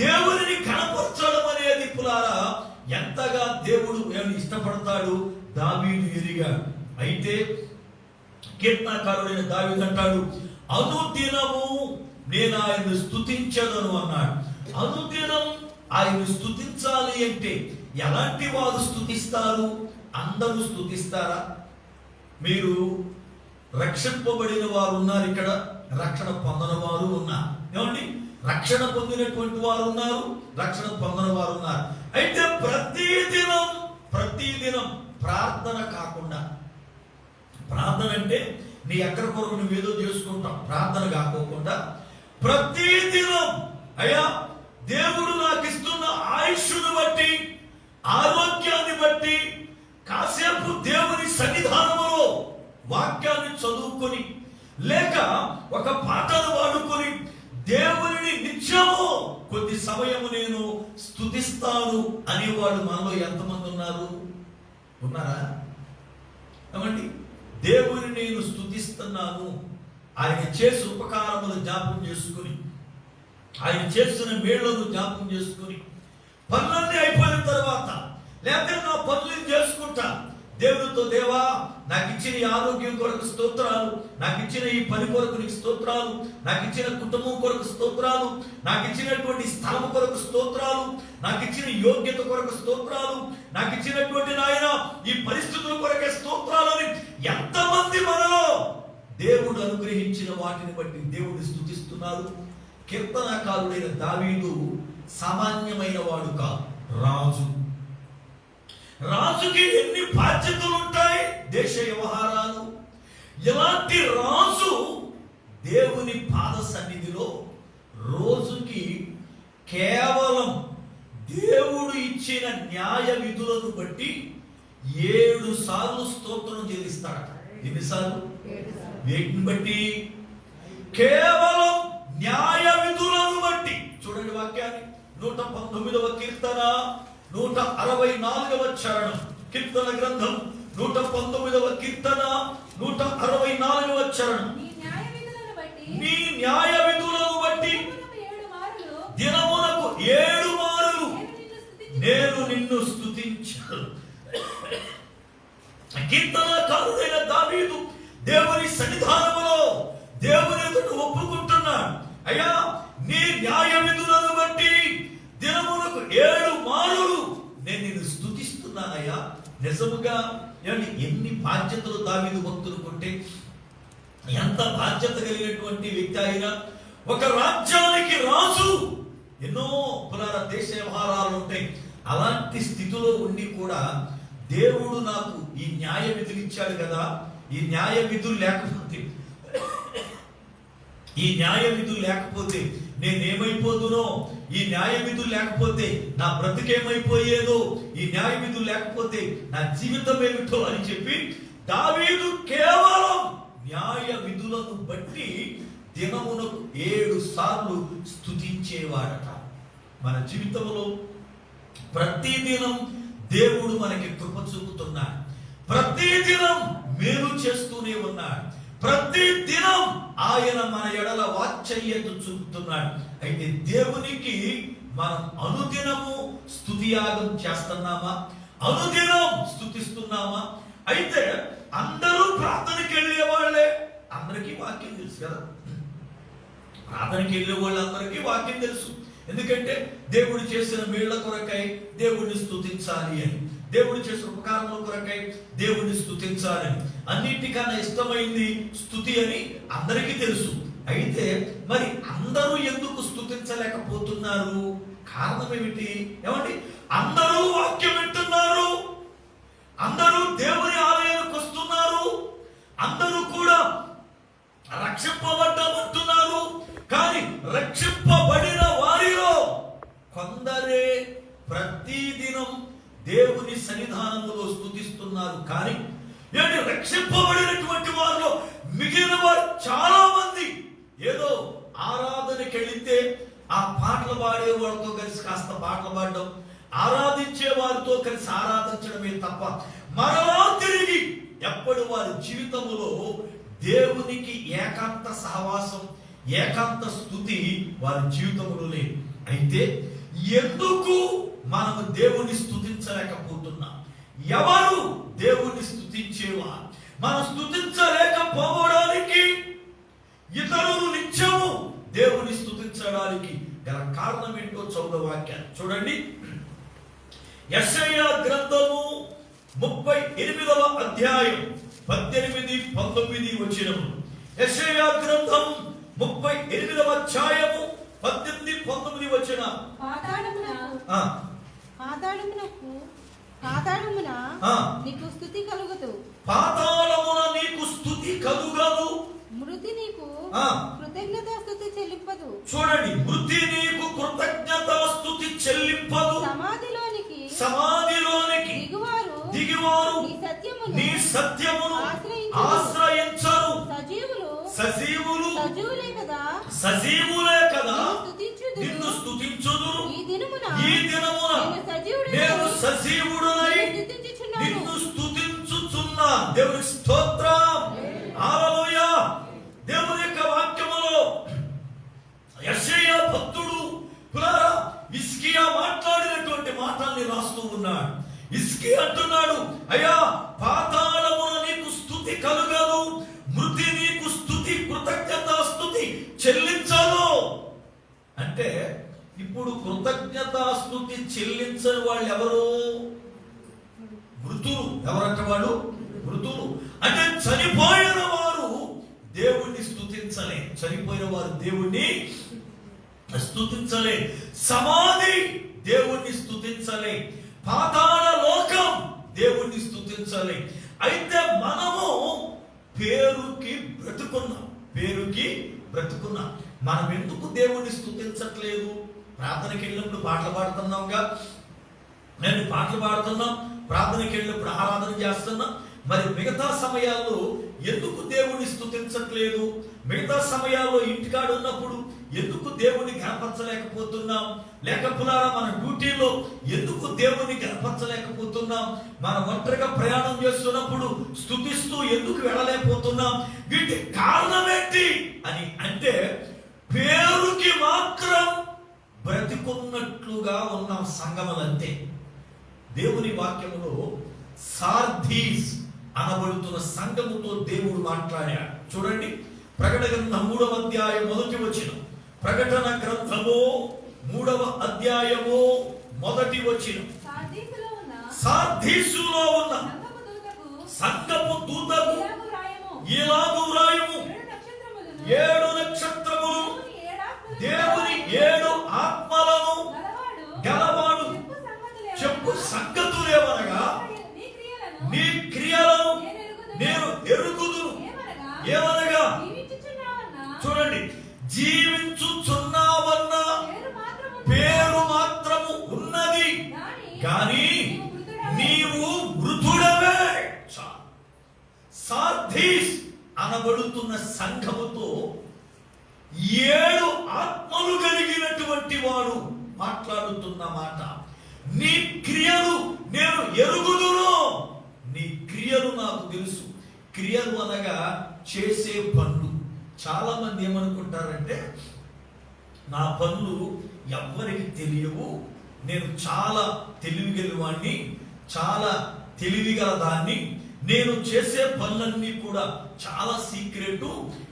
దేవునిని ఘనపరచడం అనేది పులారా ఎంతగా దేవుడు ఇష్టపడతాడు దావీదు ఎరిగాడు. అయితే కీర్తనకారుడైన దావీదు అంటాడు, అనుదినము నేను ఆయన్ని స్తుతించదను అన్నాడు. అనుదినం ఆయన స్తుతించాలి అంటే ఎలాంటి వారు స్తుతిస్తారు? అందరూ స్తుతిస్తారా? మీరు రక్షింపబడిన వారు ఉన్నారు, ఇక్కడ రక్షణ పొందిన వారు ఉన్నారు. ఏమండి, రక్షణ పొందినటువంటి వారు ఉన్నారు, రక్షణ పొందిన వారు ఉన్నారు. అయితే ప్రతిదినం ప్రార్థన కాకుండా, ప్రార్థన అంటే నీ ఎక్కడి కొరకు నువ్వు ఏదో చేసుకుంటాం, ప్రార్థన కాకోకుండా ప్రతిదినం అయ్యా దేవుడు నాకు ఇస్తున్న ఆయుష్ను బట్టి, ఆరోగ్యాన్ని బట్టి కాసేపు దేవుని సన్నిధానంలో వాక్యాన్ని చదువుకొని లేక ఒక పాటను వాడుకొని దేవుని నిత్యము కొద్ది సమయము నేను స్తుతిస్తాను అనేవాడు మనలో ఎంతమంది ఉన్నారా? ఏమండి, దేవుని నేను స్తుతిస్తున్నాను, ఆయన చేసి ఉపకారములు జ్ఞాపకం చేసుకుని, ఆయన చేస్తున్న మేళ్లను జ్ఞాపకం చేసుకుని, పనులన్నీ అయిపోయిన తర్వాత లేకపోతే నా పనులు చేసుకుంటా దేవునితో, దేవా నాకు ఇచ్చిన ఈ ఆరోగ్యం కొరకు స్తోత్రాలు, నాకు ఇచ్చిన ఈ పని కొరకు నీకు స్తోత్రాలు, నాకు ఇచ్చిన కుటుంబం కొరకు స్తోత్రాలు, నాకు ఇచ్చినటువంటి స్థలం కొరకు స్తోత్రాలు, నాకు ఇచ్చిన యోగ్యత కొరకు స్తోత్రాలు, నాకు ఇచ్చినటువంటి నాయన ఈ పరిస్థితుల కొరకే స్తోత్రాలు అని ఎంతమంది మనలో దేవుడు అనుగ్రహించిన వాటిని బట్టి దేవుడు స్తుతిస్తున్నారు. కీర్తనకారుడైన దావీదు సామాన్యమైన వాడు కాదు, రాజుకి ఎన్ని బాధ్యతలు ఉంటాయి, దేశ వ్యవహారాలు. ఇలాంటి రాజు దేవుని పాద సన్నిధిలో రోజుకి కేవలం దేవుడు ఇచ్చిన న్యాయ విధులను బట్టి 7 సార్లు స్తోత్రం చెల్లిస్తాడట. ఎన్నిసార్లు? వీటిని బట్టి, కేవలం న్యాయ విధులను బట్టి. చూడండి వాక్యాన్ని, 119వ కీర్తన 164వ చరణం. కీర్తన గ్రంథం 119వ కీర్తన 164వ చరణం. నీ న్యాయ విధులను బట్టి దినమునకు 7 మారులు నేను నిన్ను స్తుతించాను. కీర్తనకారుడైన దావీదు దేవుని సన్నిధానములో దేవుని ఎదుట ఒప్పుకుంటున్నాడు, అయ్యా నీ న్యాయ విధులను బట్టి దినమునకు 7 మారులు నేను నిన్ను స్తుతిస్తున్నానయ్యా. నిజముగా ఎన్ని బాధ్యతలు దావీదు భక్తులుకుంటే, ఎంత బాధ్యత కలిగినటువంటి వ్యక్తి అయినా, ఒక రాజ్యానికి రాజు, ఎన్నో దేశ వ్యవహారాలు ఉంటాయి. అలాంటి స్థితిలో ఉండి కూడా దేవుడు నాకు ఈ న్యాయ విధులు ఇచ్చాడు కదా, ఈ న్యాయ విధులు లేకపోతే నేనేమైపోదునో, ఈ న్యాయ విధులు లేకపోతే నా బ్రతికేమైపోయేదో, ఈ న్యాయ విధులు లేకపోతే నా జీవితం ఏమిటో అని చెప్పి దావీదు కేవలం న్యాయ విధులను బట్టి దినమునకు 7 సార్లు స్తుతించేవాడట. మన జీవితంలో ప్రతిదినం దేవుడు మనకి కృప చూపుతున్నాడు, ప్రతిదినం మేలు చేస్తూనే ఉన్నాడు, ప్రతిదినం ఆయన మన ఎడల వాత్సల్యత చూపుతున్నాడు. అయితే దేవునికి మనం అనుదినము స్తుతియాగం చేస్తున్నామా? అనుదినం స్తుతిస్తున్నామా? అయితే అందరూ ప్రార్థనకి వెళ్ళే వాళ్ళే, అందరికీ వాక్యం తెలుసు కదా, ప్రార్థనకి వెళ్ళే వాళ్ళందరికీ వాక్యం తెలుసు. ఎందుకంటే దేవుడు చేసిన మేళ్ల కొరకై దేవుడిని స్తుతించాలి అని, దేవుడు చేసిన ఉపకారముల కొరకై దేవుడిని స్తుతించాలని, అన్నిటికన్నా ఇష్టమైంది స్తుతి అని అందరికీ తెలుసు. అయితే మరి అందరూ ఎందుకు స్తుతించలేకపోతున్నారు? కారణం ఏమిటి? ఏమండి, అందరూ వాక్యం వింటున్నారు, అందరూ దేవుని ఆలయానికి వస్తున్నారు, అందరూ కూడా రక్షింపబడ్డామంటున్నారు. కానీ రక్షింపబడిన వారిలో కొందరే ప్రతిదినం దేవుని సన్నిధానములో స్తుతిస్తున్నారు. కానీ రక్షింపబడినటువంటి వారిలో మిగిలిన వారు చాలా మంది ఏదో ఆరాధనకి వెళితే ఆ పాటలు పాడే వాళ్ళతో కలిసి కాస్త పాటలు పాడడం, ఆరాధించే వారితో కలిసి ఆరాధించడమే తప్ప మరలా తిరిగి ఎప్పుడు వారి జీవితంలో దేవునికి ఏకాంత సహవాసం, ఏకాంత స్తుతి వారి జీవితంలో లేదు. అయితే ఎందుకు మనము దేవుని స్తుతించలేకపోతున్నాం? ఎవరు దేవుని స్తుతించేవా? మనం స్తుతించలేకపోవడానికి, ఇతరులు నిత్యము దేవుని స్తుతించడానికి గల కారణం ఏంటో చదువు వాక్యాన్ని చూడండి. యెషయా గ్రంథము 38వ అధ్యాయం 18-19 వచనములు. యెషయా గ్రంథం 38వ అధ్యాయము 18-19 వచనం. పాతాళమున నీకు స్తుతి కలుగదు, పాతాళమున నీకు స్తుతి కలుగదు, మృతి నీకు కృతజ్ఞతా స్తుతి చెల్లింపదు. చూడండి, మృతి నీకు కృతజ్ఞతా స్తుతి చెల్లింపదు. సమాధిలోనికి దిగివారు నీ సత్యమును ఆశ్రయించరు. సజీవులే కదా నిన్ను స్తుతించుదురు. ఈ దినమున నేను సజీవుడనై నిన్ను స్తుతించుచున్నా. దేవుని స్తోత్రం, హల్లెలూయా. దేవుని యొక్క వాక్యములో యెషయా భక్తుడు హిజ్కియా మాట్లాడినటువంటి మాటల్ని రాస్తూ ఉన్నాడు. హిజ్కియా అంటున్నాడు, అయ్యా పాతాళమున నీకు స్తుతి కలుగదు, మృతి నీకు స్తుతి కృతజ్ఞతా స్తుతి చెల్లించదు. అంటే ఇప్పుడు కృతజ్ఞతా స్తుతి చెల్లించని వాళ్ళు ఎవరు? మృతులు. ఎవరంటే వాళ్ళు మృతులు. అంటే చనిపోయిన వారు దేవుణ్ణి స్తుతించలే, చనిపోయిన వారు దేవుణ్ణి స్తుతించలే, సమాధి దేవుణ్ణి స్తుతించలే, పాతాళ లోకం దేవుణ్ణి స్తుతించలే. అయితే మనము పేరుకి బ్రతుకున్నాం, పేరుకి బ్రతుకున్నాం. మనం ఎందుకు దేవుణ్ణి స్తుతించట్లేదు? ప్రార్థనకి వెళ్ళినప్పుడు పాటలు పాడుతున్నాంగా, నేను పాటలు పాడుతున్నాం, ప్రార్థనకి వెళ్ళినప్పుడు ఆరాధన చేస్తున్నాం. మరి మిగతా సమయాల్లో ఎందుకు దేవుణ్ణి స్తుతించట్లేదు? మిగతా సమయాల్లో ఇంటికాడ ఉన్నప్పుడు ఎందుకు దేవుణ్ణి కనపరచలేకపోతున్నాం? లేకపోతే మన డ్యూటీలో ఎందుకు దేవుణ్ణి కనపరచలేకపోతున్నాం? మన ఒంటరిగా ప్రయాణం చేస్తున్నప్పుడు స్తుతిస్తూ ఎందుకు వెళ్ళలేకపోతున్నాం? వీటి కారణం ఏంటి అని అంటే, పేరుకి మాత్రం బ్రతికున్నట్లుగా ఉన్న సంఘములంతే. దేవుని వాక్యములో సార్దీస్ అనబడుతున్న సంఘముతో దేవుడు మాట్లాడాడు. చూడండి, ప్రకటన గ్రంథం 3వ అధ్యాయం 1వ వచనం. ప్రకటన గ్రంథము 3వ అధ్యాయము 1వ వచనం. సార్దీసులో ఉన్న సంఘపు దూతకు ఇలాగు వ్రాయుము, 7 నక్షత్రములు దేవుని 7 ఆత్మలను గలవాడు చెప్పు సంగతులేమనగా, నీ క్రియలను నేను ఎరుగుదును. ఏమనగా, చూడండి, జీవించుచున్నావన్న పేరు మాత్రము ఉన్నది కానీ నీవు మృతుడవే. సార్దీస్ అనబడుతున్న సంఘముతో 7 ఆత్మలు కలిగినటువంటి వాడు మాట్లాడుతున్న మాట, నీ క్రియలు నేను ఎరుగుదును. నీ క్రియలు నాకు తెలుసు. క్రియలు అనగా చేసే పనులు. చాలా మంది ఏమనుకుంటారంటే, నా పనులు ఎవ్వరికి తెలియవు, నేను చాలా తెలివిగలవాణ్ణి, చాలా తెలివిగల దాన్ని, నేను చేసే పనులన్నీ కూడా చాలా సీక్రెట్,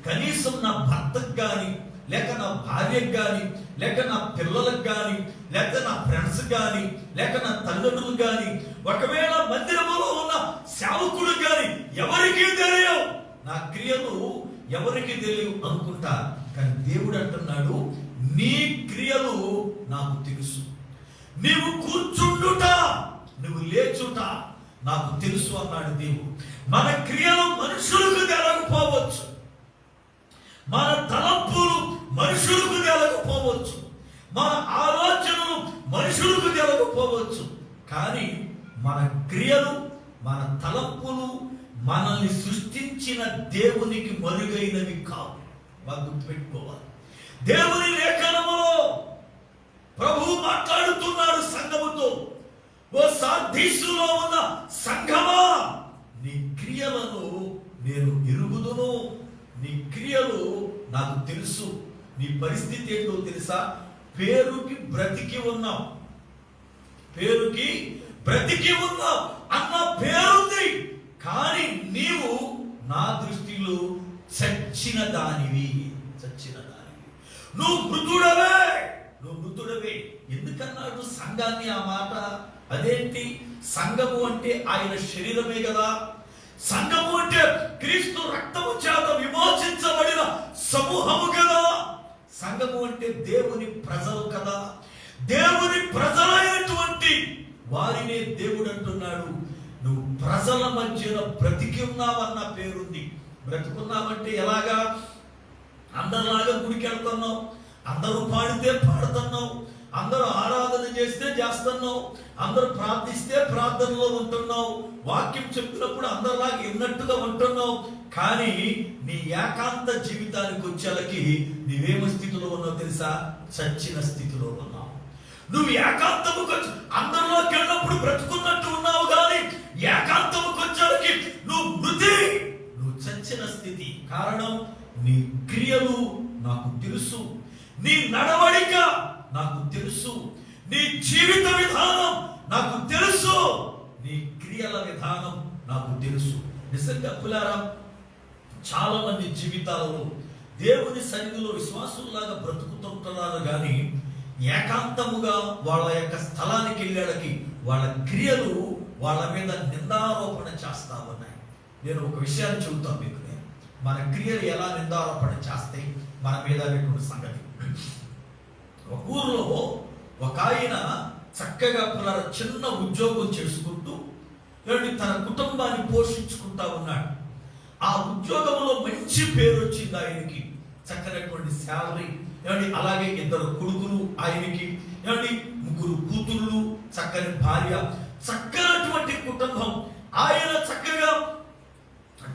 కనీసం నా భర్తకు కానీ, లేక నా భార్యకు కానీ, లేక నా పిల్లలకు కానీ, లేక నా ఫ్రెండ్స్ కానీ, లేక నా తల్లిదండ్రులు కానీ, ఒకవేళ మందిరంలో ఉన్న సేవకుడు కానీ ఎవరికి తెలియవు. నా క్రియలు ఎవరికి తెలియవు అనుకుంటా. కానీ దేవుడు అంటున్నాడు, నీ క్రియలు నాకు తెలుసు. నీవు కూర్చుండుట, నువ్వు లేచుట నాకు తెలుసు అన్నాడు దేవుడు. మన క్రియలు మనుషులకు తెలకపోవచ్చు, మన తలంపులు మనుషులకు తెలకపోవచ్చు, మన ఆలోచనలు మనుషులకు తెలకపోవచ్చు, కానీ మన క్రియలు, మన తలంపులు మనల్ని సృష్టించిన దేవునికి మరుగైనవి కావు. బాగా గుర్తుపెట్టుకోవాలి. దేవుని లేఖనములో ప్రభువు మాట్లాడుతున్నాడు సంఘముతో, ఓ సార్దీసులో ఉన్న సంఘమా, నీ క్రియలను నేను ఎరుగుదును. నీ క్రియలు నాకు తెలుసు. నీ పరిస్థితి ఏంటో తెలుసా? పేరుకి బ్రతికి ఉన్నావు, పేరుకి బ్రతికి ఉన్నావు అన్న పేరుంది, కానీ నీవు నా దృష్టిలో చచ్చిన దానివి. చచ్చిన దానివి. నువ్వు మృతుడవే, నువ్వు మృతుడవే. ఎందుకన్నాడు సంఘాన్ని ఆ మాట? అదేంటి? సంఘము అంటే ఆయన శరీరమే కదా. సంఘము అంటే క్రీస్తు రక్తము చేత విమోచించబడిన సమూహము కదా. సంఘము అంటే దేవుని ప్రజలు కదా. దేవుని ప్రజలైనటువంటి వారినే దేవుడు అంటున్నాడు, నువ్వు ప్రజల మధ్యన బ్రతికి ఉన్నావన్న పేరుంది. బ్రతుకున్నావంటే ఎలాగా? అందరిలాగా గుడికి వెళ్తున్నావు, అందరూ పాడితే పాడుతున్నావు, అందరూ ఆరాధన చేస్తే చేస్తున్నావు, అందరూ ప్రార్థిస్తే ప్రార్థనలో ఉంటున్నావు, వాక్యం చెప్పినప్పుడు అందరిలాగా విన్నట్టుగా ఉంటున్నావు. కానీ నీ ఏకాంత జీవితానికి వచ్చేలకి నీవేమ స్థితిలో ఉన్నావు తెలుసా? చచ్చిన స్థితిలో ఉన్నావు. నువ్వు ఏకాంతముకు అందరిలోకి వెళ్ళినప్పుడు బ్రతుకున్నట్టు ఉన్నావు, కానీ ఏకాంతముకు వచ్చేలకి నువ్వు మృతి, నువ్వు చచ్చిన స్థితి. కారణం, నీ క్రియలు నాకు తెలుసు, నీ నడవడిక నాకు తెలుసు, నీ జీవిత విధానం నాకు తెలుసు, నీ క్రియల విధానం నాకు తెలుసు. నిజంగా పులారా, చాలా మంది జీవితాలలో దేవుని సన్నిధిలో విశ్వాసుల్లాగా బ్రతుకుతుంటున్నారు, కానీ ఏకాంతముగా వాళ్ళ యొక్క స్థలానికి వెళ్ళాడకి వాళ్ళ క్రియలు వాళ్ళ మీద నిందారోపణ చేస్తా ఉన్నాయి. నేను ఒక విషయాన్ని చెబుతాను మీకు. మన క్రియలు ఎలా నిందారోపణ చేస్తాయి మన మీద అనేటువంటి సంగతి. ఒక ఊర్లో ఒక ఆయన చక్కగా చిన్న ఉద్యోగం చేసుకుంటూ తన కుటుంబాన్ని పోషించుకుంటా ఉన్నాడు. ఆ ఉద్యోగంలో మంచి మంచి పేరు వచ్చింది ఆయనకి, చక్కనటువంటి శాలరీ, ఏమండి అలాగే 2 కొడుకులు ఆయనకి, ఏమండి 3 కూతుళ్ళు, చక్కని భార్య, చక్కనటువంటి కుటుంబం. ఆయన చక్కగా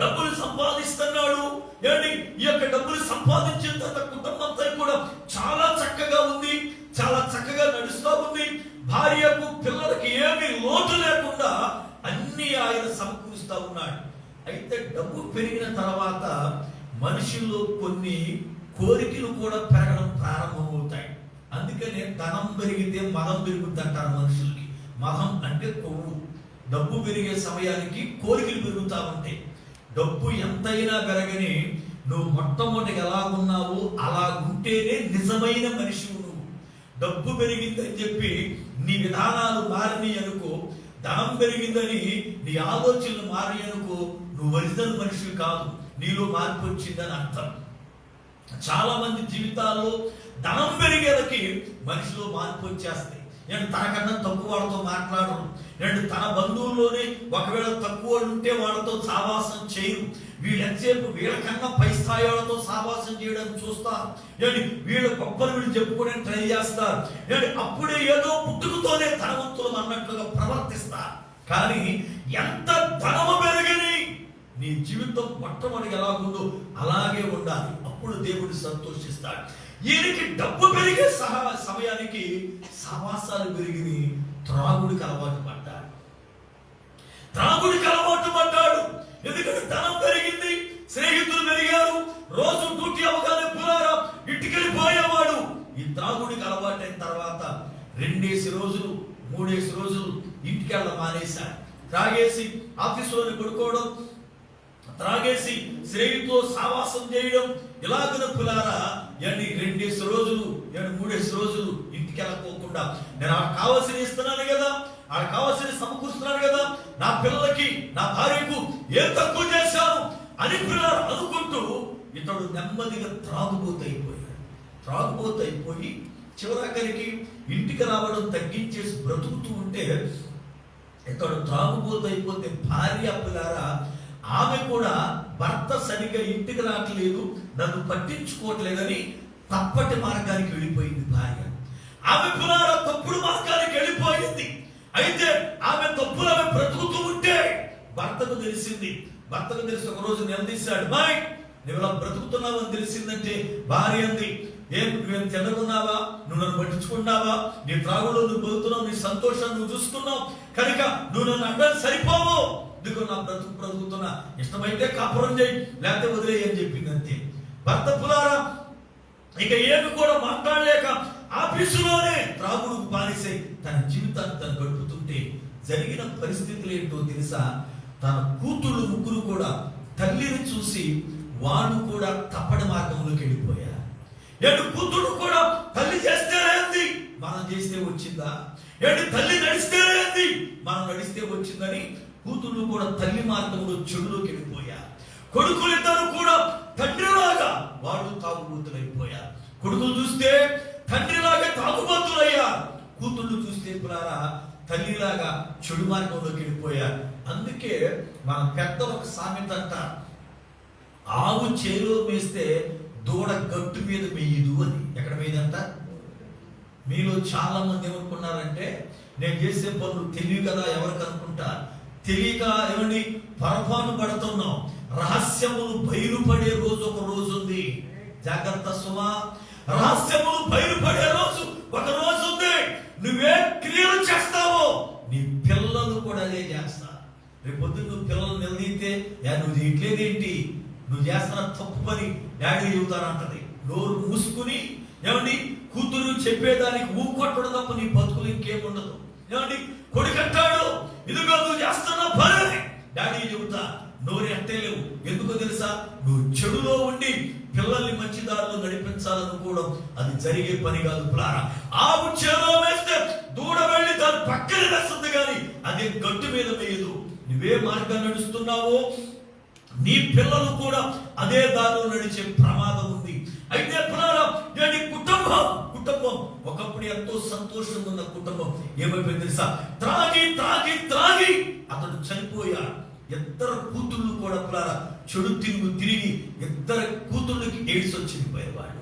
డబ్బులు సంపాదిస్తున్నాడు. ఏమండి ఈ యొక్క డబ్బులు సంపాదించిన తర్వాత కుటుంబంతో కూడా చాలా చక్కగా ఉంది, చాలా చక్కగా నడుస్తూ ఉంది. భార్యకు పిల్లలకి ఏమీ లోటు లేకుండా అన్ని ఆయన సమకూరుస్తూ ఉన్నాడు. అయితే డబ్బు పెరిగిన తర్వాత మనుషుల్లో కొన్ని కోరికలు కూడా పెరగడం ప్రారంభమవుతాయి. అందుకనే ధనం పెరిగితే మదం పెరుగుద్ది అంటారు మనుషులకి. మదం అంటే కొవ్వు. డబ్బు పెరిగే సమయానికి కోరికలు పెరుగుతూ ఉంటాయి. డబ్బు ఎంతైనా పెరగని నువ్వు మొట్టమొదటి ఎలాగున్నావు అలా ఉంటేనే నిజమైన మనిషి నువ్వు. డబ్బు పెరిగిందని చెప్పి నీ విధానాలు మారినాయి అనుకో, ధనం పెరిగిందని నీ ఆలోచనలు మారి అనుకో, నువ్వు ఒరిజినల్ మనిషి కాదు, నీలో మార్పు వచ్చిందని అర్థం. చాలా మంది జీవితాల్లో ధనం పెరిగేలకి మనిషిలో మార్పు వచ్చేస్తాయి. నేను తనకన్నా తక్కువ వాళ్ళతో మాట్లాడరు. నేను తన బంధువుల్లోనే ఒకవేళ తక్కువ వాళ్ళు ఉంటే వాళ్ళతో సావాసం చేయరు. వీళ్ళు ఎంతసేపు వీళ్ళకన్నా పై స్థాయి వాళ్ళతో సావాసం చేయడానికి చూస్తారు. ఏంటి వీళ్ళ గొప్పలు వీళ్ళు చెప్పుకోవడానికి ట్రై చేస్తారు. ఏంటి అప్పుడే ఏదో పుట్టుకతోనే ధనవంతులు అన్నట్లుగా ప్రవర్తిస్తారు. కానీ ఎంత ధనము పెరగని నీ జీవితం మొట్టమొదటి ఎలా ఉందో అలాగే ఉండాలి. అప్పుడు దేవుడు సంతోషిస్తాడు. ఈయనకి డబ్బు పెరిగే సమయానికి సహవాసాలు పెరిగి త్రాగుడికి అలవాటు పడ్డాడు. ఎందుకంటే ధనం పెరిగింది, స్నేహితులు పెరిగారు, రోజు డ్యూటీ అవగానే పులారా ఇంటికెళ్ళిపోయేవాడు. ఈ త్రాగుడికి అలవాటైన తర్వాత 2 రోజులు 3 రోజులు ఇంటికి వెళ్ళడం మానేశాడు. త్రాగేసి ఆఫీసులోనే పడుకోవడం, త్రాగేసి స్నేహితులతో సావాసం చేయడం, ఇలాగన పులారా 2 రోజులు 3 రోజులు ఇంటికి వెళ్ళకోకుండా నేను ఆడ కావాల్సిన ఇస్తున్నాను కదా, ఆడ కావాల్సిన సమకూరుస్తున్నాను కదా, నా పిల్లలకి నా భార్యకు ఏం తక్కువ చేశాను అని పిల్లలు అనుకుంటూ ఇతడు నెమ్మదిగా త్రాగుబోతైపోయి చివరాఖరికి ఇంటికి రావడం తగ్గించేసి బ్రతుకుతూ ఉంటే, ఇతడు త్రాగుబోతైపోతే భార్య పిల్లారా ఆమె కూడా భర్త సరిగ్గా ఇంటికి రావట్లేదు, నన్ను పట్టించుకోవట్లేదని తప్పటి మార్గానికి వెళ్ళిపోయింది భార్య. ఆమె పునారా తప్పుడు మార్గానికి వెళ్ళిపోయింది. అయితే ఆమె తప్పులు ఆమె బ్రతుకుతూ ఉంటే భర్తకు తెలిసి ఒక రోజు నిలదీశాడు. బాయ్ నువ్వు ఇలా బ్రతుకుతున్నావు అని తెలిసిందంటే భార్య అంది, నువ్వేం తినకున్నావా, నువ్వు నన్ను పట్టించుకున్నావా, నీ త్రాగులో నువ్వు బతుకుతున్నావు, నీ సంతోషాన్ని నువ్వు చూసుకున్నావు కనుక నువ్వు నన్ను అడ్డం సరిపోవు, ఇదిగో నా బ్రతుకుతున్నా, ఇష్టమైతే కాపురం చేయి లేకపోతే వదిలేయి అని చెప్పింది అంతే. భర్త పులారా ఇక ఏమి కూడా మాట్లాడలేక ఆఫీసులోనే త్రాగుడుకు బానిసై తన జీవితాన్ని తను గడుపుతుంటే జరిగిన పరిస్థితులు ఏంటో తెలుసా? తన కూతుళ్ళు 3 కూడా తల్లిని చూసి వాడు కూడా తప్పటి మార్గంలోకి వెళ్ళిపోయారు. కూతుళ్ళు కూడా తల్లి చేస్తేనేంది మనం చేస్తే వచ్చిందా, తల్లి నడిస్తేనేంది మనం నడిస్తే వచ్చిందని కూతుళ్ళు కూడా తల్లి మార్గంలో చెడులోకి వెళ్ళిపోయారు. కొడుకులిద్దరూ కూడా తండ్రిలాగా వాళ్ళు తాగుబోతులైపోయారు. కొడుకులు చూస్తే తండ్రిలాగా తాగుబోతులయ్యారు, కూతుళ్ళు చూస్తే పులారా తల్లిలాగా చెడు మార్గంలోకి వెళ్ళిపోయారు. అందుకే మన పెద్ద ఒక సామెత అంటారు, ఆవు చేలో మేస్తే దూడ గట్టు మీద మెయ్యదు అని. ఎక్కడ మేదంట? మీలో చాలా మంది ఏమనుకున్నారంటే నేను చేసే పనులు తెలివి కదా ఎవరికి అనుకుంటారు. తెలియక ఏమండి పొరపాటు పడుతున్నాం. రహస్యములు బయలుపడే రోజు ఒక రోజు ఉంది. జాగ్రత్త సుమా, రహస్యములు బయలుపడే రోజు ఒక రోజు ఉంది. నువ్వే క్రియలు చేస్తావో నీ పిల్లలు కూడా అదే చేస్తారు. రేపొద్దు నువ్వు పిల్లలు నిలదీతే నువ్వు చేయట్లేదేంటి, నువ్వు చేస్తున్న తప్పు పని డాడీ చెబుతానంటది. నోరు మూసుకుని ఏమండి కూతురు చెప్పేదానికి ఊకొట్టడం తప్ప నీ బతుకులు ఇంకేముండదు. ఏమండి కొడుకంటాడు, ఇదిగో నువ్వు చేస్తున్న పని డాడీ చెబుతా, నోరు ఎట్టలేవు. ఎందుకో తెలుసా? నువ్వు చెడులో ఉండి పిల్లల్ని మంచి దారిలో నడిపించాలనుకోవడం అది జరిగే పని కాదు. పులారా ఆవు చెరువు వేస్తే దూడ వెళ్ళి దాని పక్కన వేస్తుంది కానీ అదే గట్టు మీద వేయదు. నువ్వే మార్గం నడుస్తున్నావో నీ పిల్లలు కూడా అదే దారిలో నడిచే ప్రమాదం ఉంది. అయితే పులారా కుటుంబం ఒకప్పుడు ఎంతో సంతోషంగా ఉన్న కుటుంబం ఏమైపోయింది తెలుసా? త్రాగి త్రాగి త్రాగి అతడు చనిపోయాడు. 2 కూతుళ్ళు కూడా పులారా చెడు తిరిగి ఇద్దరు కూతుళ్ళకి ఎయిడ్స్ వచ్చింది వాళ్ళు.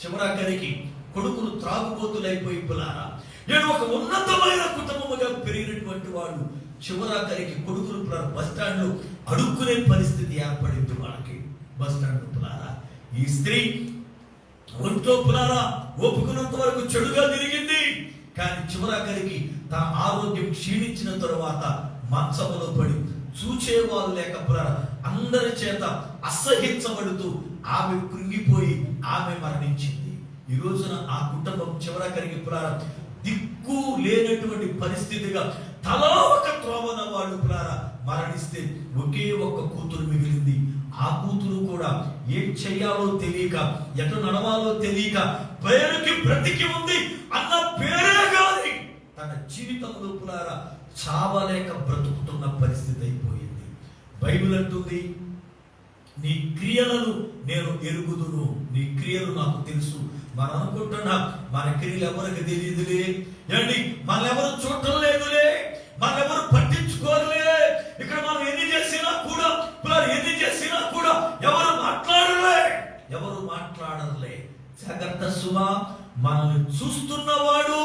చివరాఖరికి కొడుకులు త్రాగుబోతులైపోయి పిల్లారా, నేను ఒక ఉన్నతమైన కుటుంబముగా పెరిగినటువంటి వాళ్ళు చివరాఖరికి కొడుకులు బస్ స్టాండ్ లో అడుక్కునే పరిస్థితి ఏర్పడింది వాళ్ళకి. బస్ స్టాండ్ పిల్లారా, ఈ స్త్రీ ఒంట్లో పిల్లారా ఒప్పుకున్నంత వరకు చెడుగా తిరిగింది. కానీ చివరాఖరికి తన ఆరోగ్యం క్షీణించిన తరువాత మంచములో పడి చూచేవాళ్ళు లేక పిల్లారా అందరి చేత అసహించబడుతూ ఆమె కృంగిపోయి ఆమె మరణించింది. ఈ రోజున ఆ కుటుంబం చివరాఖరికి పిల్లారా దిక్కు లేనటువంటి పరిస్థితిగా తలా ఒక త్రోవన వాళ్ళు పిల్లారా మరణిస్తే ఒకే ఒక్క కూతురు మిగిలింది. ఆ కూతురు కూడా ఏం చెయ్యాలో తెలియక, ఎటు నడవాలో తెలియక పేరుకి బ్రతికి ఉంది అన్న పేరే గాని తన జీవితంలో పిల్లారా చావలేక బ్రతుకుతున్న పరిస్థితి అయిపోయింది. బైబిల్ అంటుంది, నీ క్రియలను నేను ఎరుగుదును, నీ క్రియలు నాకు తెలుసు. మనం అనుకుంటున్నా మన క్రియలు ఎవరికి తెలియదులే, ఏంటి మనెవరు చూడటం లేదులే, మనెవరు పట్టించుకోరులే, ఇక్కడ మనం ఎన్ని చేసినా కూడా ఎవరు మాట్లాడరులే. జాగ్రత్త సుమా, మనల్ని చూస్తున్నవాడు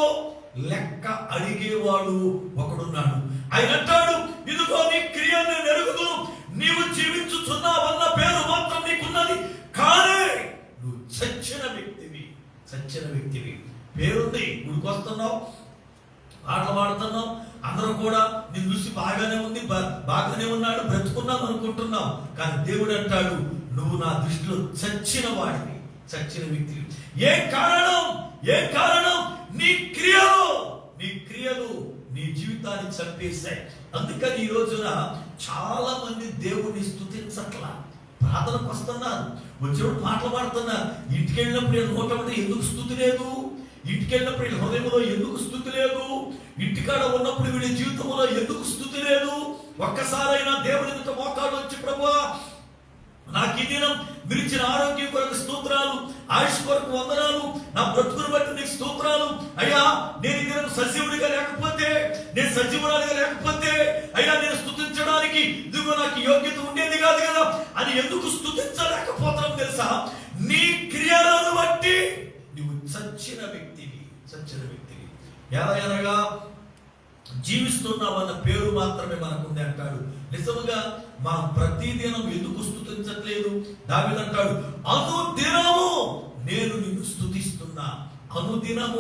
లెక్క అడిగేవాడు ఒకడున్నాడు. ఆయన అంటాడు, ఇదిగో నీ క్రియలు నేను ఎరుగుదును, నీవు జీవించుచున్నావన్న పేరు మాత్రం నీకున్నది, కానీ నువ్వు చచ్చిన వ్యక్తివి. పేరుంది, గుడికొస్తున్నావు, పాటలు పాడుతున్నావు, అందరూ కూడా నీ చూసి బాగానే ఉన్నాడు, బ్రతుకున్నాం అనుకుంటున్నావు. కానీ దేవుడు అంటాడు, నువ్వు నా దృష్టిలో చచ్చిన వ్యక్తివి. ఏ కారణం? నీ క్రియలు నీ జీవితాన్ని చంపేశాయి. అందుకని ఈ రోజున చాలా మంది దేవుడిని స్తుతించట్లా. ప్రార్థనకు వస్తున్నారు, వచ్చినప్పుడు పాటలు పాడుతున్నారు, ఇంటికి వెళ్ళినప్పుడు నోట ఎందుకు స్తుతి లేదు, ఇంటికి వెళ్ళినప్పుడు వీళ్ళ హృదయంలో ఎందుకు స్తుతి లేదు, ఇంటికాడ ఉన్నప్పుడు వీళ్ళ జీవితంలో ఎందుకు స్తుతి లేదు? ఒక్కసారైనా దేవుని ఎదుట మోకాళ్ళు వచ్చి, ప్రభువా నాకు ఈ దినం మీరు ఇచ్చిన ఆరోగ్యం కొరకు స్తోత్రాలు, ఆయుష్ కొరకు వందనాలు, నా బ్రతుకును బట్టి నీకు స్తోత్రాలు అయ్యా, నేను ఈ దినం సజీవుడిగా లేకపోతే, నేను సజీవురాలిగా లేకపోతే అయ్యా నేను స్తుతించడానికి ఇదిగో నాకు యోగ్యత ఉండేది కాదు కదా అని ఎందుకు స్తుతించలేకపోతాం తెలుసా? నీ క్రియలను బట్టి నువ్వు చచ్చిన వ్యక్తివి. ఎలా అనగా జీవిస్తున్నావన్న పేరు మాత్రమే మనకుంది అంటాడు. నిజముగా మనం ప్రతిదినం ఎందుకు స్తుతించట్లేదు? దావీదు అంటాడు, అనుదినము నేను నిన్ను స్తుతిస్తున్నా. అనుదినం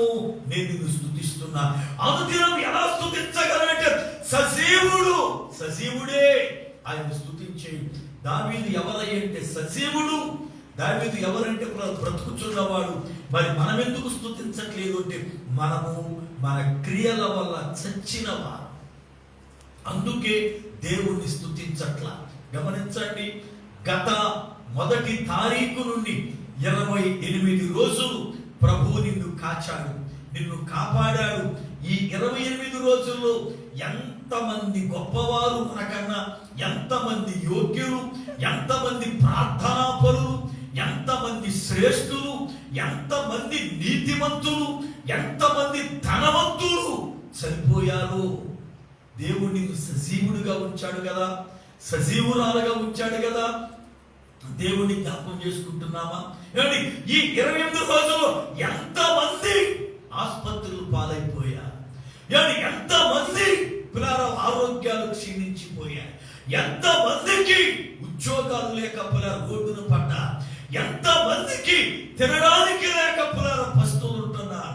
ఎలా స్తుతించగలంటే సజీవుడే ఆయన స్తుతించే. దావీదు ఎవరంటే సజీవుడు, దావీదు ఎవరంటే బ్రతుకుచున్నవాడు. మరి మనం ఎందుకు స్తుతించట్లేదు అంటే మనము మన క్రియల వల్ల చచ్చినవారు, అందుకే దేవుణ్ణి స్తుతించట్లా. గమనించండి, గత 1 తారీఖు నుండి 28 రోజులు ప్రభు నిన్ను కాచాడు, నిన్ను కాపాడాడు. ఈ 28 రోజుల్లో ఎంతమంది గొప్పవారు మనకన్నా, ఎంతమంది యోగ్యులు, ఎంతమంది ప్రార్థనాపరులు, ఎంతమంది శ్రేష్ఠులు, ఎంతమంది నీతిమంతులు, ఎంతమంది ధనవంతులు చనిపోయారు. దేవుడు నిన్ను సజీవుడిగా ఉంచాడు కదా, సజీవురాలుగా ఉంచాడు కదా. దేవుడిని జ్ఞాపకం చేసుకుంటున్నామా? ఏమండి, ఈ 28 రోజుల్లో ఎంతమంది ఆసుపత్రులు పాలైపోయారు, ఎంతమంది పిల్లల ఆరోగ్యాలు క్షీణించిపోయాయి, ఎంతమందికి ఉద్యోగాలు లేక పిల్లల రోడ్డును పడ్డా, ఎంతమందికి తినడానికి లేక పిల్లల పస్తులు ఉంటున్నారు,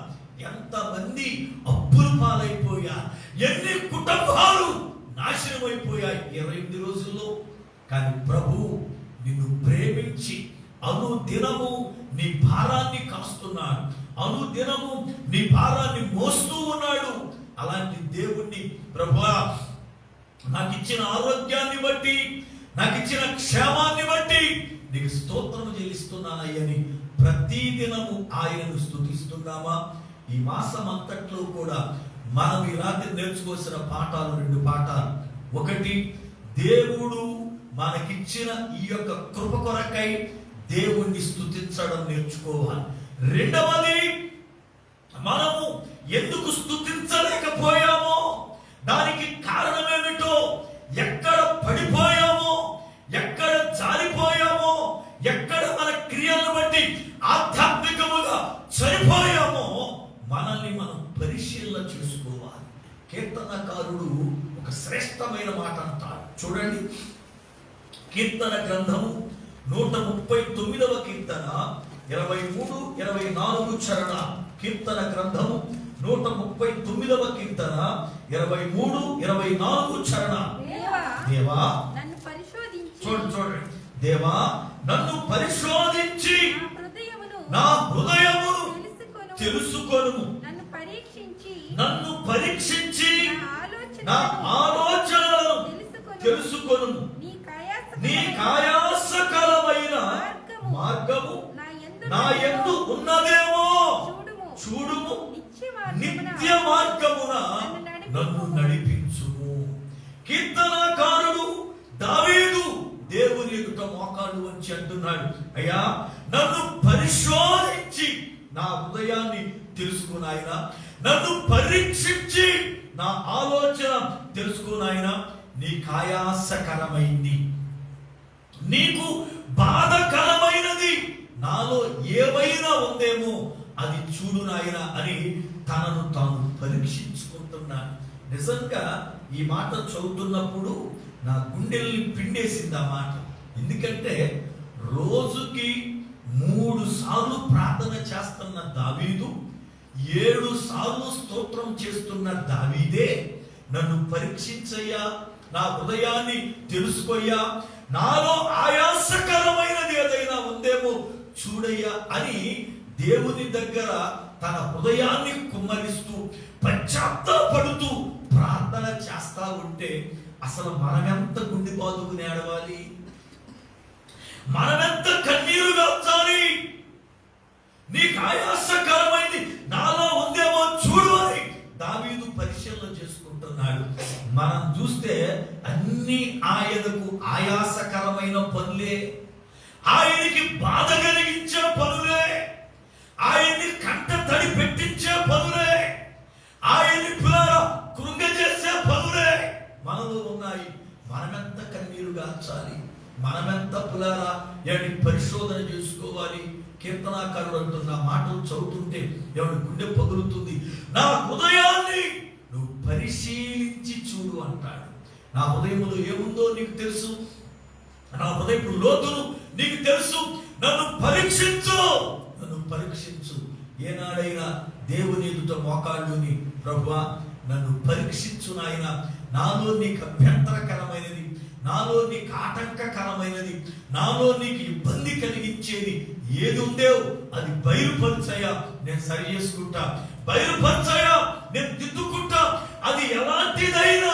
ఎంతమంది అప్పులు పాలైపోయారు, ఎన్ని కుటుంబాలు నాశనం అయిపోయాయి 28 రోజుల్లో. కానీ ప్రభు నిన్ను ప్రేమించి అనుదినము నీ భారాన్ని కాస్తున్నాడు, అనుదినము నీ భారాన్ని మోస్తూ ఉన్నాడు. అలాంటి దేవుణ్ణి, ప్రభువా నాకు ఇచ్చిన ఆరోగ్యాన్ని బట్టి, నాకు ఇచ్చిన క్షేమాన్ని బట్టి నీకు స్తోత్రము చెల్లిస్తున్నానయ్యని ప్రతిదినము ఆయనను స్తుతిస్తున్నామా? ఈ మాసం అంతట్లో కూడా మనం ఈ రాత్రి నేర్చుకోవాల్సిన పాఠాలు 2 పాఠాలు. ఒకటి, దేవుడు మనకిచ్చిన ఈ యొక్క కృప కొరకై దేవుణ్ణి స్తుతించడం నేర్చుకోవాలి. రెండవది, మనము ఎందుకు స్తుతించలేకపోయామో, దానికి కారణమేమిటో, ఎక్కడ పడిపోయామో, ఎక్కడ జారి ఆధ్యాత్మికముగా చనిపోయామో మనల్ని మనం పరిశీలన చేసుకోవాలి. కీర్తనకారుడు ఒక శ్రేష్టమైన మాట అంటాడు. చూడండి, కీర్తన గ్రంథము 139వ కీర్తన 23, 24 చరణ. కీర్తన గ్రంథము 139వ కీర్తన 23, 24 చరణ. దేవా నన్ను పరిశోధించి, చూడండి, దేవా నన్ను పరిశోధించి నా హృదయమును తెలుసుకొనుము. నన్ను పరీక్షించి నా ఆలోచనలను తెలుసుకొనుము. నీ కాయాసకరమైన మార్గము నా యందు ఉన్నదేమో చూడుము. నిత్య మార్గమున నన్ను నడిపించుము. కీర్తనకారుడు దావీదు దేవుని ఎదుట మోకాళ్ళు వంచి అంటున్నాడు, అయ్యా నన్ను పరిశోధించి నా హృదయాన్ని తెలుసుకున్నాయన, నన్ను పరీక్షించి నా ఆలోచన తెలుసుకున్నాయన. నీ కాయాసకరమైంది, నీకు బాధకరమైనది నాలో ఏమైనా ఉందేమో అది చూడు నాయన అని తనను తాను పరీక్షించుకుంటున్నాడు. నిజంగా ఈ మాట చదువుతున్నప్పుడు నా గుండెల్ని పిండేసింది ఆ మాట. ఎందుకంటే రోజుకి 3 సార్లు ప్రార్థన చేస్తున్న దావీదు, 7 సార్లు స్తోత్రం చేస్తున్న దావీదే నన్ను పరీక్షించయ్యా, నా హృదయాన్ని తెలుసుకోయ్యా, నాలో ఆయాసకరమైనది ఏదైనా ఉందేమో చూడయ్యా అని దేవుని దగ్గర తన హృదయాన్ని కుమ్మరిస్తూ పశ్చాత్తాపడుతూ ప్రార్థన చేస్తా ఉంటే అసలు మనమెంత గుండె బాదుకుని ఏడవాలి, మనమెంత కన్నీరు గార్చాలి. నీకు ఆయాసకరమైంది నాలో ఉందేమో చూడు అని దావీదు పరిశీలన చేసుకుంటున్నాడు. మనం చూస్తే అన్ని ఆయనకు ఆయాసకరమైన పనులే, ఆయనకి బాధ కలిగించే పనులే, ఆయన్ని కంట తడి పెట్టించే పనులే, ఆయన్ని కృంగజేసే పనులే మనలో ఉన్నాయి. మనమెంత కన్నీరు గార్చాలి, మనమెంత పులారా ఎవరి పరిశోధన చేసుకోవాలి. కీర్తనాకారుడు అంటున్న మాటలు చదువుతుంటే ఎవరి గుండె పగులుతుంది. నా హృదయాన్ని నువ్వు పరిశీలించి చూడు అంటాడు. నా హృదయంలో ఏముందో నీకు తెలుసు, నా హృదయపు లోతును నీకు తెలుసు. నన్ను పరీక్షించు, నన్ను పరీక్షించు. ఏనాడైనా దేవుని ఎదుట మోకాళ్ళుని, ప్రభువా నన్ను పరీక్షించు నాయన, నాలో నీకు అభ్యంతరకరమైనది, నాలో నీకు ఆటంకకరమైనది, నాలో నీకు ఇబ్బంది కలిగించేది ఏది ఉందేవో అది బయలుపరచయ్యా, నేను సరి చేసుకుంటా, బయలుపరచయ్యా, నేను దిద్దుకుంటా. అది ఎలాంటిదైనా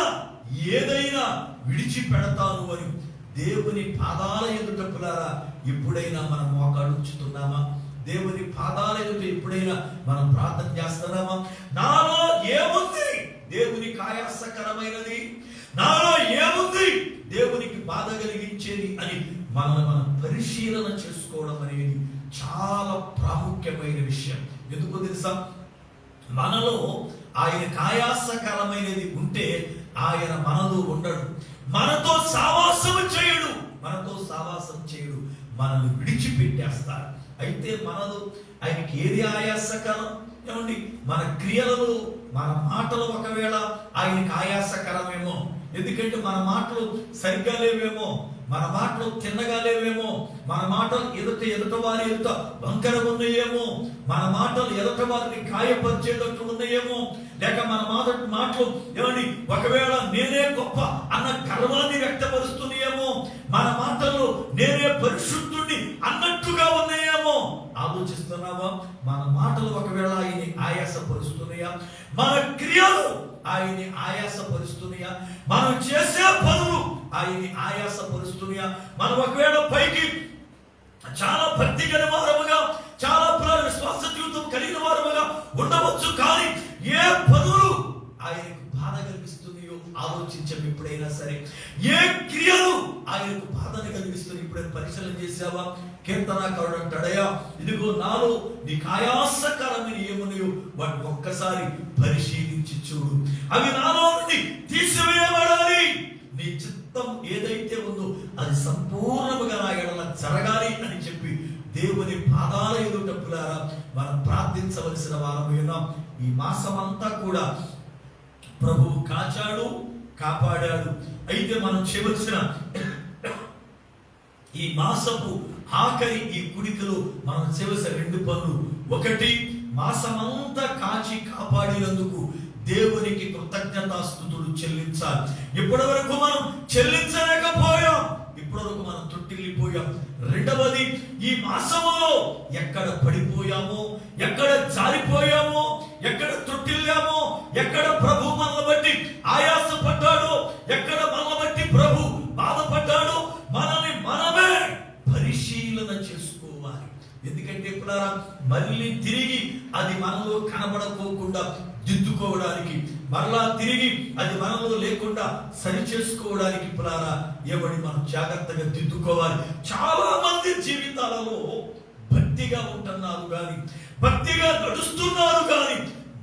ఏదైనా విడిచిపెడతాను అని దేవుని పాదాల ఎదుట పిల్లారా ఎప్పుడైనా మనం మోకాళ్ళు ఉంచుతున్నామా? దేవుని పాదాల ఎదుట ఎప్పుడైనా మనం ప్రార్థన చేస్తున్నామా? నాలో ఏముంది దేవునికి ఆయాసకరమైనది, నాలో ఏముంది దేవునికి బాధ కలిగించేది అని మనం పరిశీలన చేసుకోవడం అనేది చాలా ప్రాముఖ్యమైన విషయం. ఎందుకు తెలుసా? మనలో ఆయనకు ఆయాసకరమైనది ఉంటే ఆయన మనలో ఉండడు, మనతో సావాసం చేయడు, మనల్ని విడిచిపెట్టేస్తాడు. అయితే మనలో ఆయనకి ఏది ఆయాసకరం? ఏమండి, మన క్రియలలో మన మాటలు ఒకవేళ ఆయనకి ఆయాసకరమేమో. ఎందుకంటే మన మాటలు సరిగ్గా లేవేమో, మన మాటలు తిన్నగా లేవేమో, మన మాటలు ఎదుట వారి ఎదుట వంకరగా ఉన్నాయేమో, మన మాటలు ఎదుట వారిని గాయపరిచేటట్టు ఉన్నాయేమో, లేక మన మాటలు ఏమండి ఒకవేళ నేనే గొప్ప అన్న గర్వాన్ని వ్యక్తపరుస్తున్నాయేమో, మన మాటల్లో నేనే పరిశుద్ధుడిని అన్నట్టుగా ఉన్నాయేమో. ఆలోచిస్తున్నావా? మన మాటలు ఒకవేళ ఆయన్ని ఆయాసపరుస్తున్నాయా? మన క్రియలు ఆయన్ని ఆయాసపరుస్తున్నాయా? మనం చేసే పనులు ఆయన్ని ఆయాసపరుస్తున్నాయా? మనం ఒకవేళ పైకి చాలా భక్తి కలిగిన వారముగా, చాలా విశ్వాస జీవితం కలిగిన వారముగా ఉండవచ్చు, కానీ ఏ పనులు ఆయనకు బాధ కలిగిస్తున్నాయో ఆలోచించాం ఎప్పుడైనా సరే. ఏ క్రియలు ఆయనకు బాధను కలిగిస్తున్నాయి ఎప్పుడైనా పరిశీలన చేసావా? కీర్తనాకారుడు అంటాడయ్యా, ఇదిగో నాలో నీకు ఆయాసకరమైన ఏమున్నాయో వాటిని ఒక్కసారి పరిశీలించి చూడు, అవి నాలో నుండి తీసివేయబడాలి. నీ చిత్తం ఏదైతే ఉందో అది సంపూర్ణముగా నా ఎడల జరగాలి అని చెప్పి దేవుని పాదాల ఎదుట పిల్లారా మనం ప్రార్థించవలసిన వారమై ఉన్నాం. ఈ మాసమంతా కూడా ప్రభువు కాచాడు, కాపాడాడు. అయితే మనం చేయవలసిన ఈ మాసపు ఆఖరి ఈ కుడికలో మనం చేయవలసిన 2 పనులు. ఒకటి, మాసమంతా కాచి కాపాడినందుకు దేవునికి కృతజ్ఞతాస్తుతులు చెల్లించాలి. ఇప్పటి వరకు మనం చెల్లించలేకపోయాం, ఇప్పటి వరకు మనం తొట్టిల్లిపోయాం. రెండవది, ఈ మాసములో ఎక్కడ పడిపోయామో, ఎక్కడ జారిపోయామో, ఎక్కడ తొట్టిల్లామో, ఎక్కడ ప్రభు మనల్ని బట్టి ఆయాసపడ్డాడో, ఎక్కడ మనల్ని బట్టి ప్రభు బాధపడ్డాడో మనల్ని మనమే పరిశీలన చేసుకోవాలి. ఎందుకంటే ఇప్పుడు మళ్ళీ తిరిగి అది మనలో కనబడకోకుండా దిద్దుకోవడానికి, మరలా తిరిగి అది మనలో లేకుండా సరి చేసుకోవడానికి పులారా ఏమని మనం జాగ్రత్తగా దిద్దుకోవాలి. చాలా మంది జీవితాలలో భక్తిగా ఉంటున్నారు కానీ, భక్తిగా నడుస్తున్నారు కానీ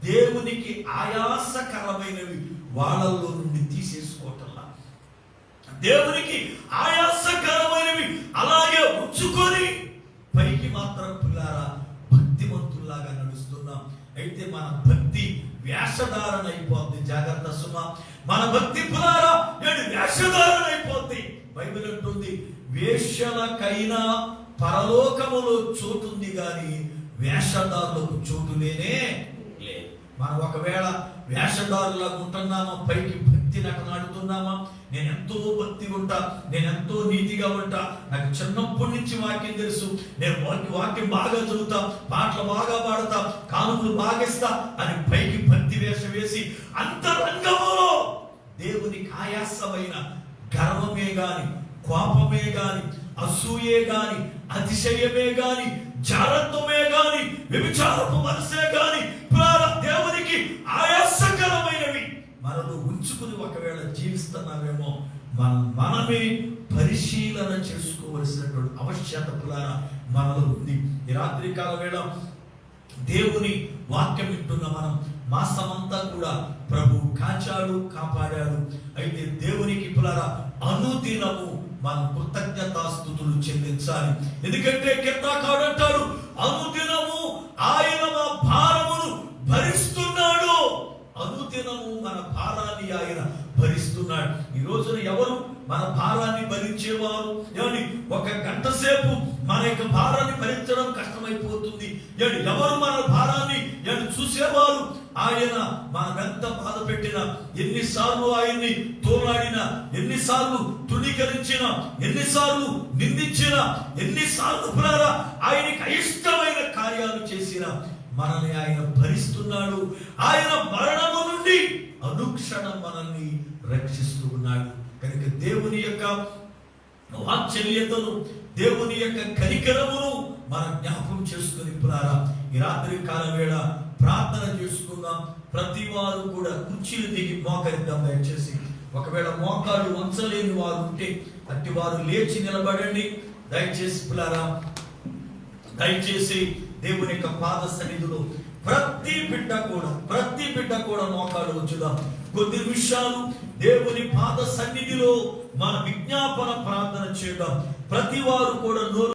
దేవునికి ఆయాసకరమైనవి వాళ్ళల్లో నుండి తీసేసుకోవటంలా, దేవునికి ఆయాసకరమైనవి అలాగే ఉంచుకొని పైకి మాత్రం పిల్లారా భక్తిమంతుల్లాగా నడుస్తున్నాం. అయితే మన భక్తి వేషధారణ అయిపోద్ది. జాగ్రత్త సుమా, మన భక్తి పులారా వేషధారణ అయిపోద్ది. బైబిల్ అంటుంది, వేశ్యలకైనా పరలోకములో చోటుంది గాని వేషధారులకు చోటు లేనే లేదు. మనం ఒకవేళ వేషధారులాగా ఉంటున్నామా, పైకి భక్తి నటనాడుతున్నామా, నేను ఎంతో భక్తి ఉంటా, నేను ఎంతో నీతిగా ఉంటా, నాకు చిన్నప్పటి నుంచి వాక్యం తెలుసు, నేను వాక్యం బాగా చదువుతా, పాటలు బాగా పాడతా, కానుకలు బాగిస్తా అని పైకి భక్తి వేషం వేసి అంతరంగములో దేవునికి ఆయాసమైన గర్వమే గాని, కోపమే గాని, అసూయే గాని, అతిశయమే గాని, జారత్వమే గాని, వ్యభిచారపు మనసే గాని దేవునికి ఆయాసకరమైనవి మనలో ఉంచుకుని ఒకవేళ జీవిస్తున్నామేమో మనమే పరిశీలన చేసుకోవలసినటువంటి ఆవశ్యకత పులారా మనలో ఉంది. ఈ రాత్రి కాల వేళ దేవుని వాక్యం వింటున్న మనం మాసమంతా కూడా ప్రభు కాచాడు, కాపాడాడు. అయితే దేవునికి పులారా అనుదినము మనం కృతజ్ఞతాస్తుతులు చెల్లించాలి. ఎందుకంటే కీర్తనకారుడు అంటాడు, అనుదినము ఆయన మా భారమును భరిస్తున్నాడు. అనుదినము మన భారాన్ని ఆయన భరిస్తున్నాడు. ఈ రోజున ఎవరు మన భారాన్ని భరించేవారు? ఏమండి, 1 గంట సేపు మన యొక్క భారాన్ని భరించడం కష్టమైపోతుంది. ఎవరు మన భారాన్ని చూసేవారు? ఆయన మనమెంత బాధ పెట్టినా, ఎన్నిసార్లు ఆయన్ని తోలాడినా, ఎన్నిసార్లు తృణీకరించినా, ఎన్నిసార్లు నిందించినా, ఎన్నిసార్లు ఆయనకి అయిష్టమైన కార్యాలు చేసినా మనల్ని ఆయన భరిస్తున్నాడు. ఆయన మరణము నుండి అనుక్షణం మనల్ని రక్షిస్తూ ఉన్నాడు. కనుక దేవుని యొక్క వాత్సల్యతను, దేవుని యొక్క కనికరమును మనం జ్ఞాపకం చేసుకుని పులారా ఈ రాత్రి కాల వేళ ప్రార్థన చేసుకుందాం. ప్రతి వారు కూడా కుర్చీలు దిగి మోకరిద్దాం. దయచేసి ఒకవేళ మోకాలు వంచలేని వారు ఉంటే అట్టి వారు లేచి నిలబడండి. దయచేసి పులారా, దయచేసి దేవుని యొక్క పాద సన్నిధిలో ప్రతి బిడ్డ కూడా మోకాలు వచ్చుదాం. కొద్ది నిమిషాలు దేవుని పాద సన్నిధిలో మన విజ్ఞాపన ప్రార్థన చేద్దాం. ప్రతి వారు కూడా